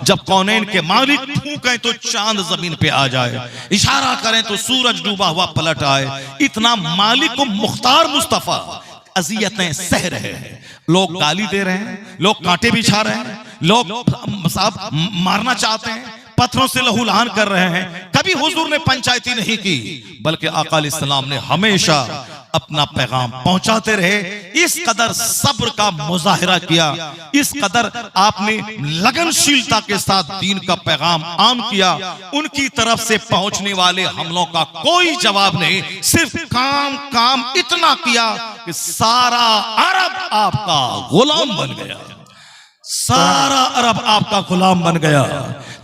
जब कौनैन के मालिक फूंकें तो चांद जमीन पे आ जाए, इशारा करें तो सूरज डूबा हुआ पलट आए। इतना मालिक को मुख्तार मुस्तफा अजियतें सह रहे हैं। लोग गाली दे रहे हैं, लोग कांटे बिछा रहे हैं, लोग साहब मारना चाहते हैं, पत्थरों से लहूलहान कर रहे हैं। कभी हुजूर ने पंचायती नहीं की, बल्कि आका अलैहिस्सलाम ने हमेशा अपना पैगाम पहुंचाते रहे। इस कदर सब्र का मुजाहिरा किया, इस कदर आपने लगनशीलता के साथ दीन का पैगाम आम किया। उनकी तरफ से पहुंचने वाले हमलों का कोई जवाब नहीं, सिर्फ काम काम इतना किया कि सारा अरब आपका गुलाम बन गया। सारा अरब आपका गुलाम बन गया।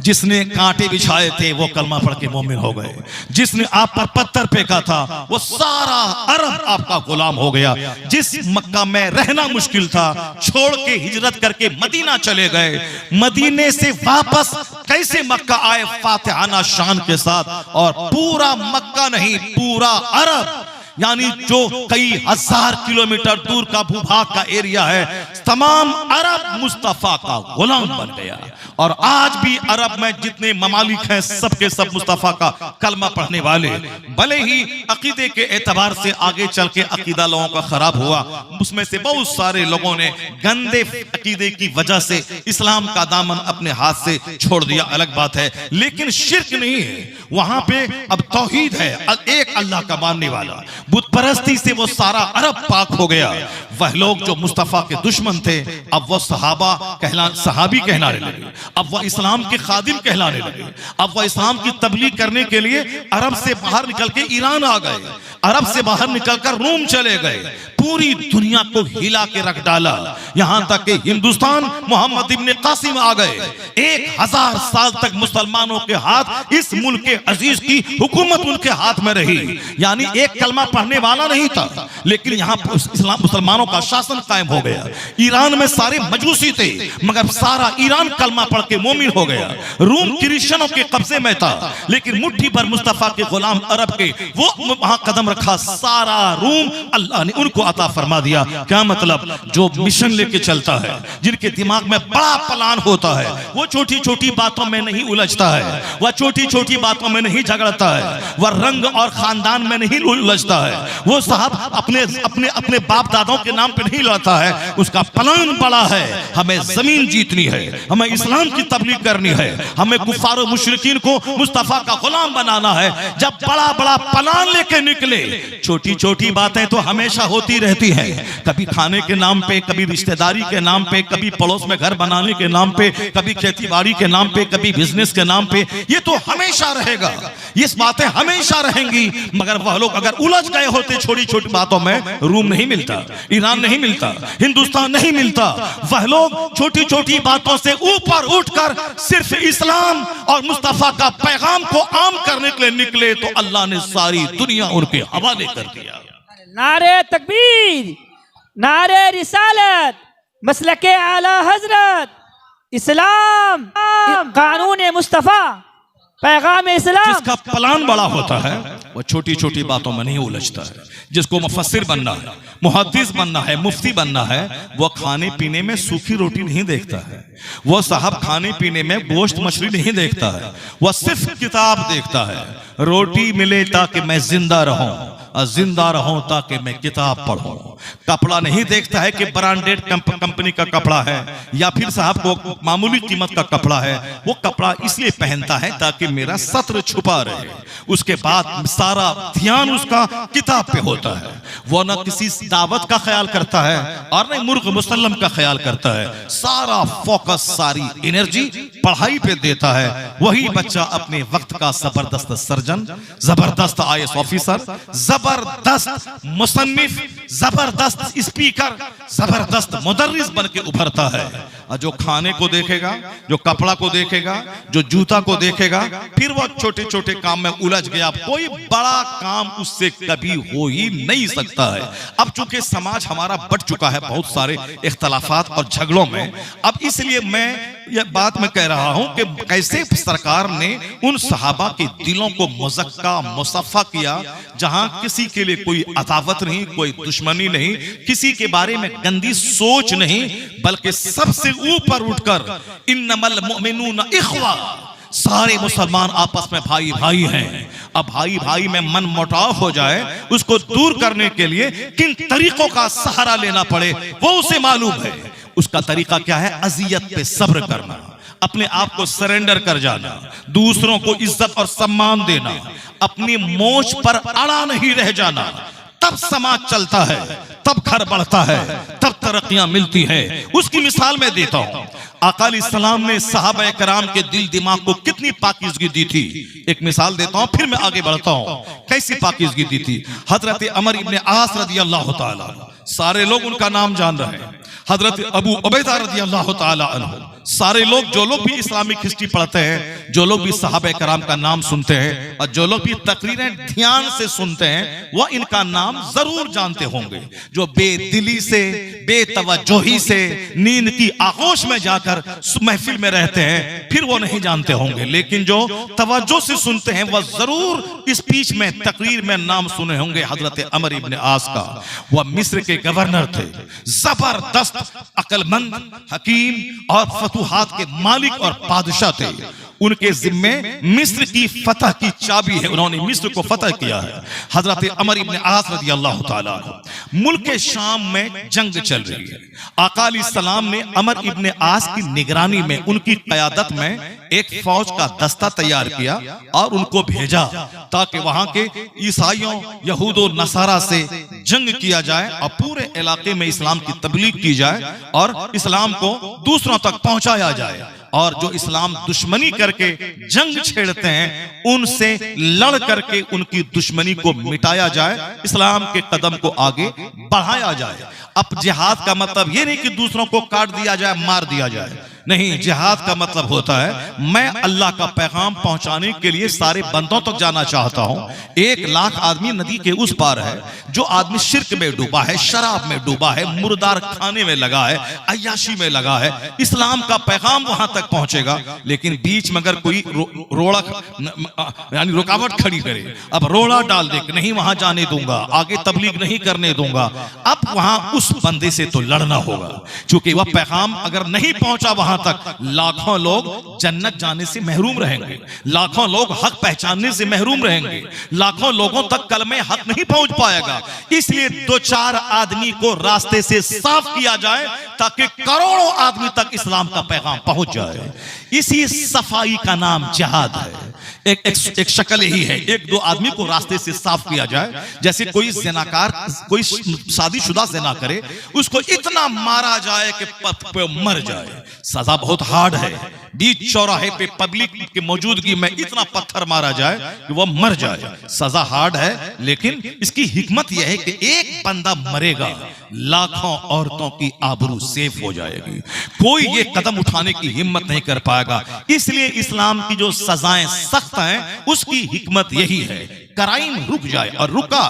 जिसने कांटे बिछाए थे वो कलमा पढ़ के मोमिन हो गए, जिसने आप पर पत्थर फेंका था वो सारा अरब आपका गुलाम हो गया। जिस मक्का में रहना मुश्किल था छोड़ के हिजरत करके मदीना चले गए, मदीने से वापस कैसे मक्का आए फातिहाना शान के साथ। और पूरा मक्का नहीं, पूरा अरब, यानी जो कई हजार किलोमीटर दूर का भूभाग का एरिया है, तमाम अरब मुस्तफा का गुलाम बन गया। और आज भी अरब में जितने ममालिक हैं सबके सब मुस्तफा का कलमा पढ़ने वाले। भले ही अकीदे के एतबार से आगे चल के अकीदा लोगों का खराब हुआ, उसमें से बहुत सारे लोगों ने गंदे अकीदे की वजह से इस्लाम का दामन अपने हाथ से छोड़ दिया, अलग बात है। लेकिन शिर्क नहीं है वहां पे, अब तौहीद है, एक अल्लाह का मानने वाला। बुत परस्ती से वो सारा अरब पाक हो गया। वह लोग जो मुस्तफा के दुश्मन थे अब वो सहाबी कहलाने लगे, अब वह इस्लाम के खादिम कहलाने लगे, अब वह इस्लाम की तबलीग करने के लिए अरब से बाहर निकल के ईरान आ गए, अरब से बाहर निकलकर रोम चले गए, पूरी दुनिया को हिला के रख डाला। यहां तक कि हिंदुस्तान मोहम्मद इब्ने कासिम आ गए। 1000 साल तक मुसलमानों के हाथ, इस मुल्क के अजीज की हुकूमत उनके हाथ में रही। यानी एक कलमा पढ़ने वाला नहीं था, लेकिन यहाँ मुसलमानों का शासन कायम हो गया। ईरान में सारे मजूसी थे, मगर सारा ईरान कलमा पढ़ के मोमिन हो गया। रूम क्रिश्चियनों के कब्जे में था, लेकिन मुट्ठी पर मुस्तफा के गुलाम अरब के वो वहां कदम रखा, सारा रूम अल्लाह ने उनको अता फरमा दिया। क्या मतलब? जो मिशन लेके चलता है, जिनके दिमाग में बड़ा प्लान होता है, वो छोटी छोटी बातों में नहीं उलझता है, वह छोटी छोटी बातों में नहीं झगड़ता है, वह रंग और खानदान में नहीं उलझता है, वो साहब अपने अपने अपने बाप दादाओं के नाम पे नहीं लड़ता है। उसका प्लान बड़ा है, हमें जमीन जीतनी है, हमें इस्लाम की तबलीग करनी है, हमें कुफार और मुशरिकीन को मुस्तफा का गुलाम बनाना है। जब बड़ा बड़ा प्लान लेके निकले, छोटी छोटी बातें तो हमेशा होती रहती हैं, कभी खाने के नाम पे, कभी रिश्तेदारी के नाम पे, कभी पड़ोस में घर बनाने के नाम पे, कभी खेतीबाड़ी के नाम पे, कभी बिजनेस के नाम पे, ये तो हमेशा रहेगा, ये बातें हमेशा रहेंगी। मगर वह लोग अगर उलझ गए होते छोटी छोटी बातों में, रूम नहीं मिलता, ईरान नहीं मिलता, हिंदुस्तान नहीं मिलता। वह लोग छोटी छोटी बातों से ऊपर उठकर सिर्फ इस्लाम और मुस्तफा का पैगाम को आम करने के लिए निकले, तो अल्लाह ने सारी दुनिया उनके हवाले कर दिया। नारे तकबीर, नारे रिसालत, मसलके आला हजरत, इस्लाम, कानून मुस्तफा, पैगाम इस्लाम। जिसका प्लान बड़ा होता है वो छोटी छोटी बातों में नहीं उलझता है। जिसको मुफस्सिर बनना है, मुहद्दिस बनना है, मुफ्ती बनना है, वो खाने पीने में सूखी रोटी नहीं देखता है, वो साहब खाने पीने में गोश्त मछली नहीं देखता है, वह सिर्फ किताब देखता है। रोटी मिले ताकि मैं जिंदा रहूं, जिंदा रहूं ताकि मैं किताब पढ़ूं। कपड़ा नहीं देखता है कि ब्रांडेड कंपनी का कपड़ा है या फिर साहब को मामूली कीमत का कपड़ा है, वो कपड़ा इसलिए पहनता है ताकि मेरा सत्र छुपा रहे। उसके बाद सारा ध्यान उसका किताब पे होता है। वो न किसी दावत का ख्याल करता है और न मुर्ग मुसल्लम का ख्याल करता है। सारा फोकस, सारी एनर्जी पढ़ाई पे देता है। वही बच्चा अपने वक्त का जबरदस्त सर्जन, जबरदस्त IAS ऑफिसर, जबरदस्त मुसन्निफ, जबरदस्त स्पीकर, जबरदस्त मुदर्रिस बन के उभरता है। और जो खाने को देखेगा, जो कपड़ा को देखेगा, जो जूता को देखेगा, फिर वो छोटे छोटे काम में उलझ गया। कोई बड़ा काम उससे कभी हो ही नहीं सकता है। अब चूंकि समाज हमारा बट चुका है बहुत सारे इख्तलाफात और झगड़ों में, अब इसलिए मैं यह बात मैं कह रहा हूं कि कैसे सरकार ने उन सहाबा के दिलों को मुज़क्का मुसफ़्फ़ा किया, जहां किसी के लिए कोई अदावत नहीं, कोई दुश्मनी नहीं, किसी के बारे में गंदी सोच नहीं, बल्कि सबसे ऊपर उठकर इन्नमल मुमिनूना इख्वा, सारे मुसलमान आपस में भाई भाई हैं। अब भाई भाई में मन मुटाव हो जाए, उसको दूर करने के लिए किन तरीकों का सहारा लेना पड़े वो उसे मालूम है। उसका तरीका क्या है? अजियत पे सब्र करना, अपने आप को सरेंडर कर जाना, दूसरों को इज्जत और सम्मान देना, अपनी मोच पर अड़ा नहीं रह जाना। तब समाज चलता है, तब घर बढ़ता है, तब तरक्कियां मिलती है। उसकी मिसाल मैं देता हूं। आका अलैहिस्सलाम ने सहाबा कराम के दिल दिमाग को कितनी पाकीज़गी दी थी। एक मिसाल देता हूं, फिर मैं आगे बढ़ता हूं। कैसी पाकीज़गी दी थी? हजरत अमर इब्ने आस रज़ी अल्लाह ताला, सारे लोग उनका नाम जान रहे हैं। हजरत अबू उबैदा रज़ी अल्लाह ताला अन्हु, सारे लोग, जो लोग भी इस्लामिक हिस्ट्री पढ़ते हैं, जो लोग भी सहाबा कराम का नाम सुनते हैं और जो लोग भी तकरीरें ध्यान से सुनते हैं, वह इनका नाम जरूर जानते होंगे। जो बेदिली से, बेतवज्जोही से, नींद की आगोश में जाकर महफिल में रहते हैं, फिर वो नहीं जानते होंगे। लेकिन जो तवज्जो से सुनते हैं, वह जरूर इस बीच में तकरीर में नाम सुने होंगे हजरत अमर इब्ने आस का। वह मिस्र के गवर्नर थे, जबरदस्त अक्लमंद, हकीम और फतूहात के मालिक और बादशाह थे। उनके जिम्मे मिस्र की फतह की चाबी है, उन्होंने मिस्र को फतह किया है। हजरत अमर इब्ने आस रज़ी अल्लाह ताला अन्हु, मुल्क शाम में जंग चल रही है। आका अलैहिस्सलाम ने अमर इब्ने आस की निगरानी में, उनकी क़यादत में एक फौज का दस्ता तैयार किया और उनको भेजा ताकि वहां के ईसाइयों, यहूदो नसारा से जंग किया जाए और पूरे इलाके में इस्लाम की तबलीग की जाए और इस्लाम को दूसरों तक पहुंचाया जाए। और जो इस्लाम दुश्मनी करके जंग छेड़ते हैं, उनसे लड़ करके उनकी दुश्मनी को मिटाया जाए, इस्लाम के कदम को आगे बढ़ाया जाए। अब जिहाद का मतलब ये नहीं कि दूसरों को काट दिया जाए, मार दिया जाए, नहीं। जिहाद का मतलब होता है मैं अल्लाह का पैगाम पहुंचाने के लिए सारे बंदों तक जाना चाहता हूं। 1 लाख आदमी नदी के उस पार है, जो आदमी शिर्क में डूबा है, शराब में डूबा है, मुर्दार खाने में लगा है, अय्याशी में लगा है, इस्लाम का पैगाम वहां तक पहुंचेगा। लेकिन बीच में अगर कोई रोड़ा यानी रुकावट खड़ी करे, अब रोड़ा डाल दे, नहीं वहां जाने दूंगा, आगे तबलीग नहीं करने दूंगा, अब वहां उस बंदे से तो लड़ना होगा, क्योंकि वह पैगाम अगर नहीं पहुंचा वहां तक, लाखों लोग जन्नत जाने से महरूम रहेंगे, लाखों लोग हक पहचानने से महरूम रहेंगे, लाखों लोगों तक कलमे हक नहीं पहुंच पाएगा। इसलिए 2-4 आदमी को रास्ते से साफ किया जाए ताकि करोड़ों आदमी तक इस्लाम का पैगाम पहुंच जाए। इसी सफाई का नाम जिहाद है। एक शक्ल यही है, 1-2 आदमी को रास्ते से साफ किया जाए। जैसे कोई ज़िनाकार, कोई शादीशुदा ज़िना करे, उसको इतना मारा जाए कि पथ पे मर जाए। सजा बहुत हार्ड है, बीच चौराहे पे पब्लिक की मौजूदगी में इतना पत्थर मारा जाए कि वह मर जाए। सजा हार्ड है, लेकिन इसकी हिकमत यह है कि एक बंदा मरेगा, लाखों औरतों की आबरू सेफ हो जाएगी। कोई ये कदम उठाने की हिम्मत नहीं कर पाएगा। इसलिए इस्लाम की जो सजाएं सख्त हैं, उसकी हिकमत यही है, क्राइम रुक जाए। और रुका,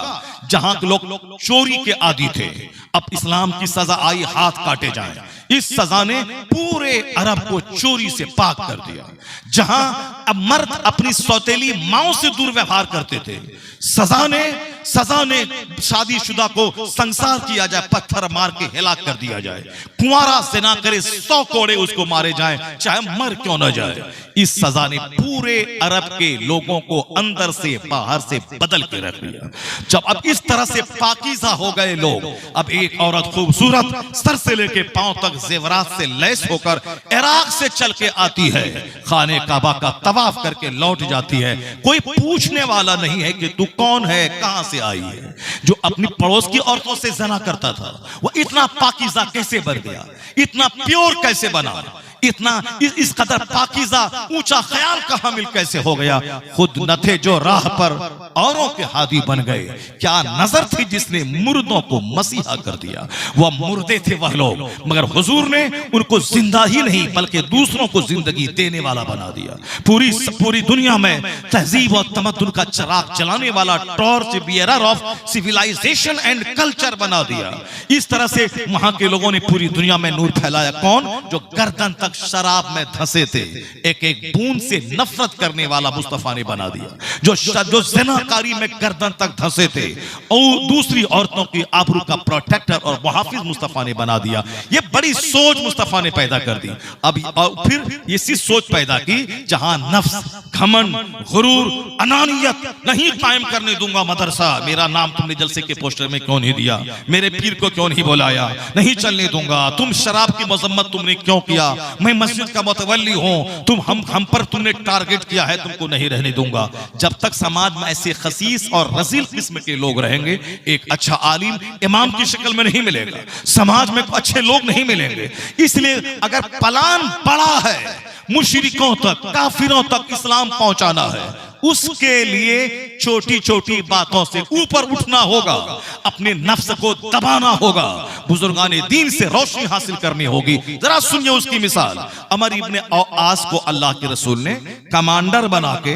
जहां के लोग चोरी के आदी थे, अब इस्लाम की सजा आई, हाथ काटे जाए। इस सजा ने पूरे अरब को चोरी से पाक कर दिया। जहां अब मर्द अपनी सौतेली माओ से दुर्व्यवहार करते थे, सजा ने शादीशुदा को संसार किया जाए, पत्थर मार के हिलाक कर दिया जाए। कुंवारा ज़िना करे 100 कोड़े उसको मारे जाएं, चाहे मर क्यों न जाए। इस सजा ने पूरे अरब के लोगों को अंदर से बाहर से बदल के रख दिया। जब अब इस तरह से पाकीज़ा हो गए लोग, अब एक औरत खूबसूरत सर से लेके पांव तक जेवरात से लैस होकर इराक से चल के आती है, खाने काबा का तवाफ करके लौट जाती है। कोई पूछने वाला नहीं है कि तू कौन है, कहां से आई है। जो अपनी पड़ोस की औरतों से ज़ना करता था, वो इतना पाकीज़ा कैसे बन गया, इतना प्योर कैसे बना, इतना इस कदर पाकीज़ा ऊंचा ख्याल का हामिल कैसे हो गया। खुद न थे जो राह पर औरों के हादी बन गए। क्या नजर थी जिसने मुर्दों को मसीहा कर दिया। वह मुर्दे थे वह लोग, मगर हुजूर ने उनको जिंदा ही नहीं बल्कि दूसरों को जिंदगी देने वाला बना दिया। पूरी दुनिया में तहजीब और तमद्दुन का चिराग जलाने वाला torch bearer of civilisation and culture बना दिया। इस तरह से वहां के लोगों ने पूरी दुनिया में नूर फैलाया। कौन? जो गर्दन तक तक शराब में धंसे थे, एक एक बूंद से नफरत करने वाला मुस्तफा ने बना दिया। जो ज़िनाकारी में गर्दन तक धंसे थे और दूसरी औरतों की आबरू का प्रोटेक्टर और मुहाफिज मुस्तफा ने बना दिया। ये बड़ी सोच मुस्तफा ने पैदा कर दी। अब फिर इसी सोच पैदा की, जहां नफ्स, घमंड, गुरूर, अनानियत, नहीं कायम करने दूंगा मदरसा। मेरा नाम तुमने जलसे के पोस्टर में क्यों नहीं दिया, मेरे पीर को क्यों नहीं बुलाया, नहीं चलने दूंगा। तुम शराब की मजम्मत तुमने क्यों किया, मैं मस्जिद का मुतवल्ली हूं, तुम हम पर तुमने टारगेट किया है, तुमको नहीं रहने दूंगा। जब तक समाज में ऐसे खसीस और रजील किस्म के लोग रहेंगे, एक अच्छा आलिम इमाम की शक्ल में नहीं मिलेगा, समाज में अच्छे लोग नहीं मिलेंगे। इसलिए अगर प्लान बड़ा है, मुशरिकों तक, काफिरों तक इस्लाम पहुंचाना है, उसके लिए छोटी छोटी बातों से ऊपर उठना होगा, अपने नफ्स को दबाना होगा, बुजुर्गाने दीन से रोशनी हासिल करनी होगी। जरा सुनिए उसकी मिसाल। अमर इब्ने आस को अल्लाह के रसूल ने कमांडर बना के,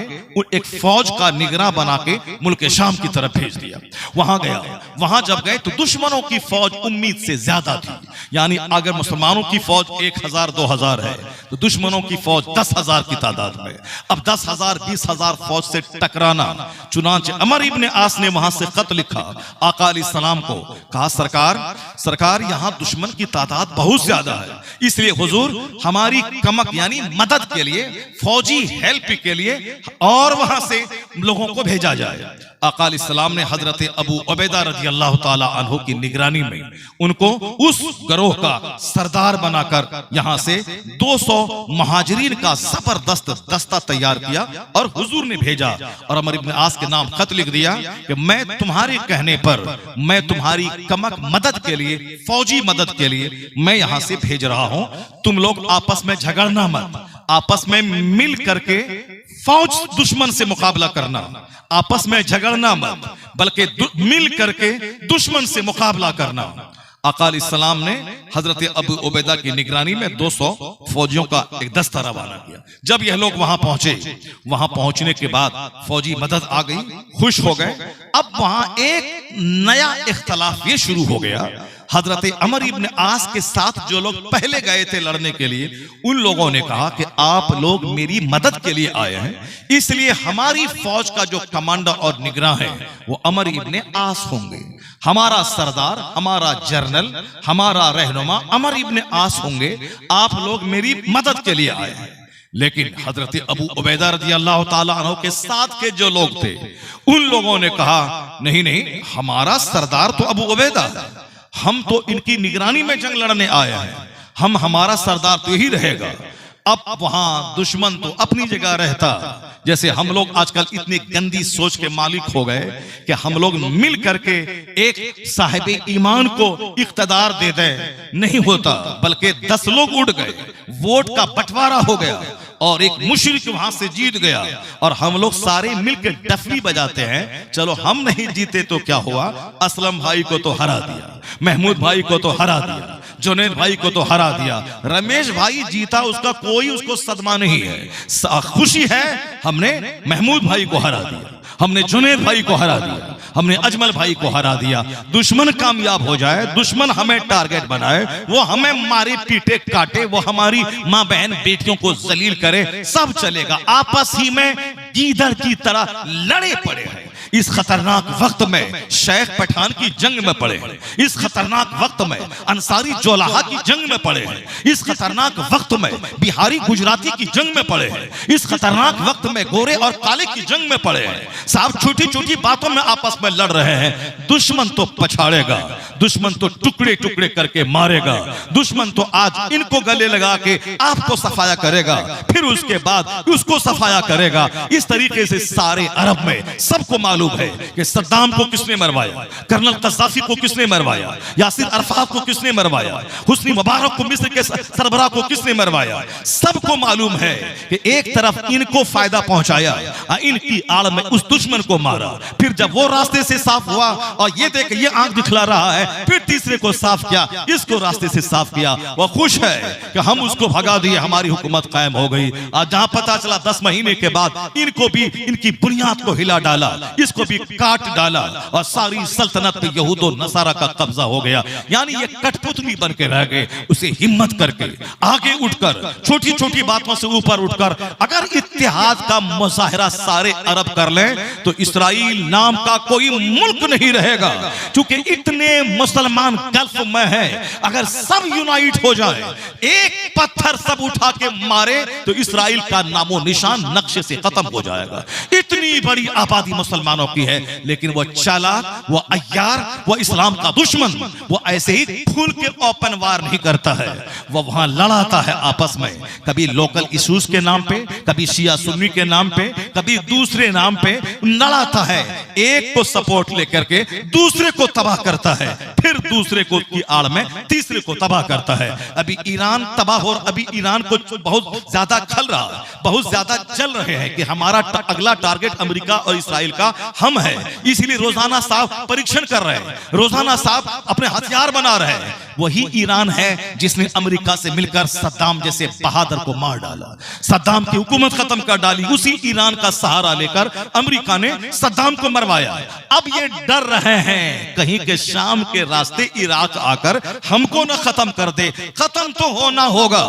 एक फौज का निगरान बना के मुल्क शाम की तरफ भेज दिया। वहां गया, वहां जब गए तो दुश्मनों की फौज उम्मीद से ज्यादा थी। यानी अगर मुसलमानों की फौज 1000-2000 है तो दुश्मनों की फौज 10,000 की तादाद में। अब 10,000 20,000 फौज से टकराना। चुनांचे अमर इब्ने आस ने वहां से खत लिखा आका अलैहिस्सलाम को, कहा सरकार यहाँ दुश्मन की तादाद बहुत ज्यादा है, इसलिए हुजूर हमारी कमक यानी मदद के लिए, फौजी हेल्प के लिए और वहां से लोगों को भेजा जाए। आका अलैहिस्सलाम ने हजरत अबू उबैदा रजी अल्लाह ताला अन्हु की निगरानी में उनको उस गिरोह का सरदार बनाकर यहां से 200 मुहाजिरीन का जबरदस्त दस्ता तैयार किया और हुजूर ने भेजा और अमर इब्ने आस के नाम खत लिख दिया कि मैं तुम्हारे कहने पर, मैं तुम्हारी कमक मदद के लिए, फौजी मदद के लिए मैं यहां से भेज रहा हूं। तुम लोग आपस में झगड़ना मत, आपस में मिल करके फौज दुश्मन से मुकाबला करना, आपस में झगड़ना मत, बल्कि मिल करके दुश्मन से मुकाबला करना। आका अलैहिस्सलाम ने हजरत अबू उबैदा की निगरानी में 200 फौजियों का एक दस्ता रवाना किया। जब यह लोग वहां पहुंचे, वहां पहुंचने के बाद फौजी मदद आ गई, खुश हो गए। अब वहां एक नया इख्तलाफ ये शुरू हो गया। हजरत अमर इब्ने आस के साथ जो लोग पहले गए थे लड़ने के लिए, उन लोगों ने कहा कि आप लोग मेरी मदद के लिए आए हैं, इसलिए हमारी फौज का जो कमांडर और निगरान है वो अमर इब्ने आस होंगे, हमारा सरदार, हमारा जनरल, हमारा रहनुमा अमर इब्ने आस होंगे। आप लोग मेरी मदद के लिए आए हैं। लेकिन हजरत अबू उबैदा रज़ी अल्लाह ताला अन्हु के साथ के जो लोग थे, उन लोगों ने कहा नहीं, हमारा सरदार तो अबू उबैदा है, हम तो इनकी निगरानी में जंग लड़ने आए हैं, हमारा सरदार तो यही रहेगा। अब वहां दुश्मन तो अपनी जगह रहता, जैसे हम लोग आजकल इतनी गंदी सोच के मालिक हो गए कि हम लोग मिल करके एक साहिब ईमान को इख्तदार दे दें, नहीं होता, बल्कि 10 लोग उड़ गए, वोट का बंटवारा हो गया और एक मुशरिक वहां से जीत गया और हम लोग सारे मिलकर डफली बजाते हैं। चलो हम नहीं जीते तो क्या हुआ, असलम भाई को तो हरा दिया, महमूद भाई को तो हरा दिया, जुनैद भाई को तो हरा दिया, रमेश भाई जीता, उसका कोई उसको सदमा नहीं है, खुशी है हमने महमूद भाई को हरा दिया, हमने जुनैद भाई को हरा दिया, हमने अजमल भाई को हरा दिया। दुश्मन कामयाब हो जाए, दुश्मन हमें टारगेट बनाए, वो हमें मारे पीटे काटे, वो हमारी माँ बहन बेटियों को जलील करे, सब चलेगा, आपस ही में गीदड़ की तरह लड़े पड़े हैं। इस खतरनाक वक्त में शेख पठान की जंग में पड़े हैं, इस खतरनाक वक्त में अंसारी जोलाहा की जंग में पड़े हैं, इस खतरनाक वक्त में बिहारी गुजराती की जंग में पड़े हैं, इस खतरनाक वक्त में गोरे और काले की जंग में पड़े हैं। साहब छोटी छोटी बातों में आपस में लड़ रहे हैं। दुश्मन तो पछाड़ेगा, दुश्मन तो टुकड़े टुकड़े करके मारेगा, दुश्मन तो आज इनको गले लगा के आपको सफाया करेगा, फिर उसके बाद उसको सफाया करेगा। इस तरीके से सारे अरब में सबको मालूम है कि सद्दाम को किसने मरवाया, कर्नल कज़्ज़ाफ़ी को किसने मरवाया, यासिर अरफ़ात को किसने मरवाया, हुस्नी मुबारक को मिस्र के सरबराह को किसने मरवाया। सबको मालूम है कि एक तरफ इनको फायदा पहुंचाया, इनकी आड़ में उस दुश्मन को मारा, फिर जब वो रास्ते से साफ हुआ और ये देख ये आंख दिखला रहा है, फिर तीसरे को साफ किया, इसको रास्ते से साफ किया। वो खुश है कि हम उसको भगा दिए, हमारी हुकूमत कायम हो गई। आज जहां पता चला 10 महीने के बाद इनको भी इनकी बुनियाद को हिला डाला, इस जिसको भी काट डाला और सारी सल्तनत पे यहूद और नसारा का कब्जा हो गया। यानी ये कठपुतली बन के रह गए। उसे हिम्मत करके आगे उठकर छोटी छोटी बातों से ऊपर उठकर अगर इत्तेहाद का मुजाहरा सारे अरब कर लें तो इसराइल नाम का कोई मुल्क नहीं रहेगा। क्योंकि इतने मुसलमान गल्फ में है, अगर सब यूनाइट हो जाए, एक पत्थर सब उठा के मारे तो इसराइल का नामो निशान नक्शे से खत्म हो जाएगा। इतनी बड़ी आबादी मुसलमानों की है, लेकिन वो चालाक, वो अय्यार, वो इस्लाम का दुश्मन, वो ऐसे ही फूल के ओपन वार नहीं करता है। वो वहां लड़ाता है आपस में, कभी लोकल इश्यूज के नाम पे, कभी शिया सुन्नी के नाम पे, कभी दूसरे नाम पे लड़ाता है। एक को सपोर्ट लेकर के दूसरे को तबाह करता है, फिर दूसरे को की आड़ में तीसरे को तबाह करता है। अभी ईरान तबाह हो, अभी ईरान को बहुत ज्यादा खल रहा, बहुत ज्यादा चल रहे हैं कि हमारा अगला टारगेट अमेरिका और इसराइल का हम है। इसीलिए रोजाना साहब परीक्षण कर रहे हैं, रोजाना साहब अपने हथियार बना रहे हैं। वही ईरान है जिसने अमेरिका से मिलकर सद्दाम जैसे बहादुर को मार डाला, सद्दाम की हुकूमत खत्म कर डाली। उसी ईरान का सहारा लेकर अमेरिका ने सद्दाम को मरवाया। अब ये डर रहे हैं कहीं के शाम के रास्ते इराक आकर हमको न खत्म कर दे। खत्म तो होना होगा।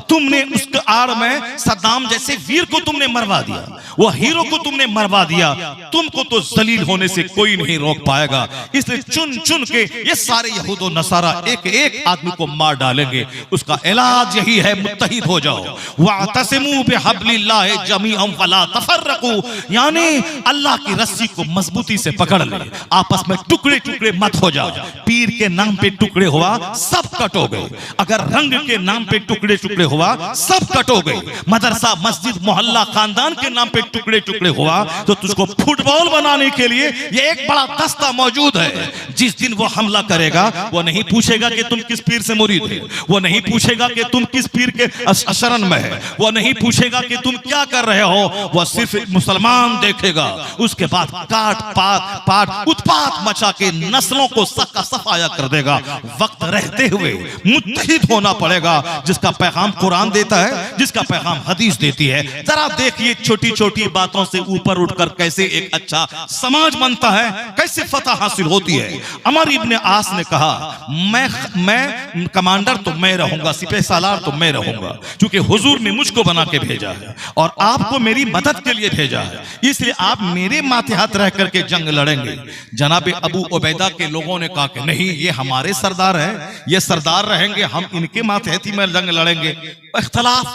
तुमने उसके आड़ में सद्दाम जैसे वीर को तुमने मरवा दिया, वो हीरो को तुमने मरवा दिया। तुमको तो जलील होने से कोई नहीं रोक पाएगा। इसलिए चुन चुन के ये सारे यहूद और नसारा एक एक आदमी को मार डालेंगे। उसका इलाज यही है, मुत्तहिद हो जाओ। वातसिमू बिहब्लिल्लाहि जमीअन वला तफर्रकू, यानी अल्लाह की रस्सी को मजबूती से पकड़ ले, आपस में टुकड़े टुकड़े मत हो जाओ। पीर के नाम पे टुकड़े हुआ सब कट हो गए, अगर रंग के नाम पे टुकड़े टुकड़े हुआ सब कट हो गए, मदरसा मस्जिद मोहल्ला खानदान के नाम पे टुकड़े टुकड़े हुआ तो तुझको फुटबॉल बनाने के लिए ये एक बड़ा दस्ता मौजूद है। जिस दिन वो हमला करेगा वो नहीं पूछेगा कि तुम किस पीर से मुरीद है, वो नहीं पूछेगा कि तुम किस पीर के शरण में है, वो नहीं पूछेगा कि तुम क्या कर रहे हो, वो सिर्फ मुसलमान देखेगा। उसके बाद काट पात पाट उत्पात मचा के नस्लों को सबका सफाया कर देगा। वक्त रहते हुए मुत्तहिद होना पड़ेगा, जिसका पैगाम कुरान देता है, जिसका पैगाम हदीस देती है। जरा देखिए छोटी छोटी बातों से ऊपर उठकर कैसे एक अच्छा समाज बनता है, कैसे फतह हासिल होती है। अमर इब्ने आस ने कहा, मैं कमांडर तो मैं रहूंगा, सिपह सालार तो मैं रहूंगा, क्योंकि हुजूर ने मुझको बना के भेजा है और आपको मेरी मदद के लिए भेजा है, इसलिए आप मेरे मातहत रह करके जंग लड़ेंगे। जनाब अबू उबैदा के लोगों ने कहा कि नहीं, ये हमारे सरदार हैं, ये सरदार रहेंगे, हम इनके मातहत ही में जंग लड़ेंगे। इख्तलाफ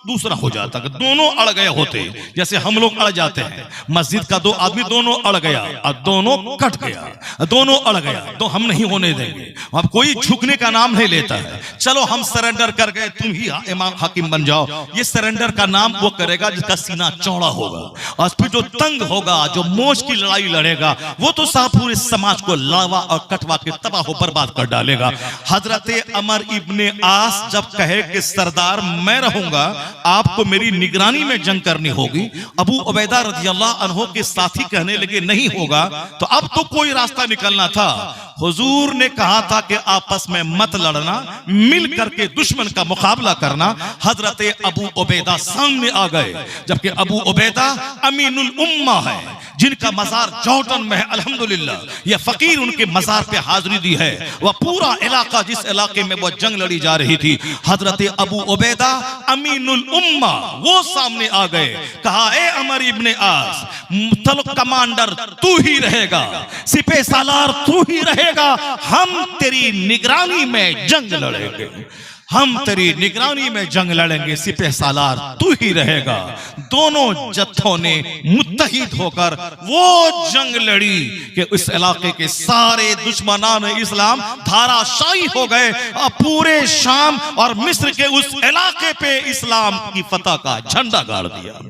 दूसरा हो जाता कि दोनों अड़ गए होते, जैसे हम लोग अड़ जाते हैं। मस्जिद का दो आदमी दोनों अड़ गया और दोनों कट गया, दोनों अड़ गया, तो हम नहीं होने देंगे। अब कोई झुकने का नाम नहीं लेता है। चलो हम सरेंडर कर गए, तुम ही इमाम हाकिम बन जाओ। ये सरेंडर का नाम वो करेगा जिसका सीना चौड़ा होगा, और फिर जो तंग होगा, जो मोच की लड़ाई लड़ेगा, वो तो साहब पूरे समाज को लावा और कटवा के तबाह बर्बाद कर डालेगा। हजरत अमर इब्ने आस जब कहे कि सरदार मैं रहूंगा, आपको मेरी निगरानी में जंग करनी होगी, अबू उबैदा रज़ियल्लाहु अन्हु के साथी कहने लगे नहीं होगा, तो अब तो कोई रास्ता निकलना था। हुजूर ने कहा था कि आपस में मत लड़ना, मिल करके दुश्मन का मुकाबला करना। हजरत अबू उबैदा सामने आ गए, जबकि अबू उबैदा अमीनुल उम्मा है, जिनका मजार जॉर्डन में है। अल्हम्दुलिल्लाह ये फकीर उनके मजार पे हाजिरी दी है। वह पूरा इलाका, जिस इलाके में वह जंग लड़ी जा रही थी, हजरत अबू उबैदा अमीनुल उम्मा वो सामने आ गए। कहा, ए अमर इब्ने आस, कमांडर तू ही रहेगा, सिपह सालार तू ही रहेगा, हम तेरी निगरानी में जंग लड़ेंगे, हम तेरी निगरानी में जंग लड़ेंगे, सिपह सालार तू ही रहेगा। दोनों जत्थों ने मुत्तहिद होकर वो जंग लड़ी कि उस इलाके के सारे दुश्मनान इस्लाम धाराशायी हो गए और पूरे शाम और मिस्र के उस इलाके पे इस्लाम की फतह का झंडा गाड़ दिया।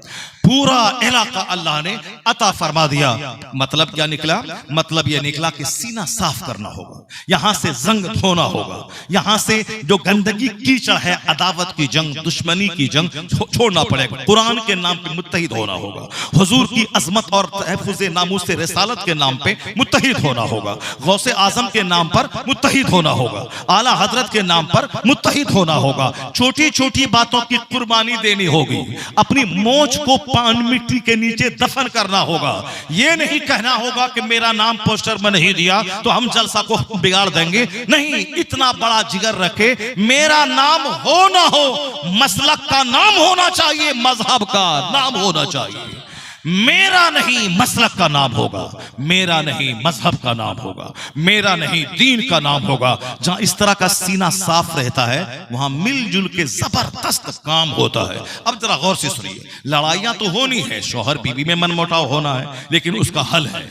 पूरा इलाका अल्लाह ने अता फरमा दिया। मतलब क्या निकला? मतलब यह निकला कि सीना साफ करना होगा, यहां से जंग धोना होगा, यहां से जो गंदगी कीचड़ है, अदावत की जंग, दुश्मनी की जंग छोड़ना पड़ेगा। कुरान के नाम पे मुत्तहिद होना होगा, हुजूर की अजमत और तहफ्फुज़े नामूस रिसालत के नाम पे मुत्तहिद होना होगा, गौसे आजम के नाम पर मुत्तहिद होना होगा, आला हजरत के नाम पर मुत्तहिद होना होगा। छोटी छोटी बातों की कुर्बानी देनी होगी, अपनी मोच को पान मिट्टी के नीचे दफन करना होगा। ये नहीं कहना होगा कि मेरा नाम पोस्टर में नहीं दिया तो हम जलसा को बिगाड़ देंगे। नहीं, इतना बड़ा जिगर रखे, मेरा नाम हो ना हो, मसलक का नाम होना चाहिए, मजहब का नाम होना चाहिए। मेरा नहीं मसलक का नाम होगा, मेरा नहीं मजहब का नाम होगा, मेरा नहीं दीन का नाम होगा। जहां इस तरह का सीना साफ रहता है वहां मिलजुल के जबरदस्त काम होता है। अब जरा गौर से सुनिए, लड़ाइयां तो होनी है, शौहर बीवी में मनमुटाव होना है, लेकिन उसका हल है।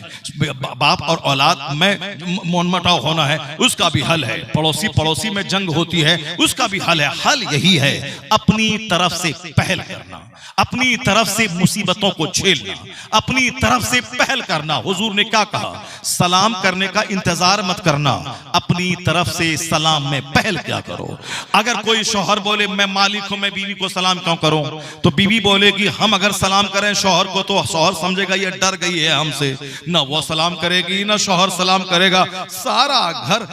बाप और औलाद में मनमुटाव होना है, उसका भी हल है। पड़ोसी पड़ोसी में जंग होती है, उसका भी हल है। हल यही है, अपनी तरफ से पहल करना, अपनी तरफ से मुसीबतों को झेलना, अपनी तरफ से पहल करना। हुजूर ने क्या कहा? सलाम करने का इंतजार मत करना, अपनी तरफ से सलाम में पहल क्या करो। अगर कोई शौहर बोले मैं मालिक हूं, मैं बीवी को सलाम क्यों करूं, तो बीवी बोलेगी हम अगर सलाम करें शौहर को तो शौहर समझेगा ये डर गई है हमसे, ना वो सलाम करेगी ना शौहर सलाम करेगा, सारा घर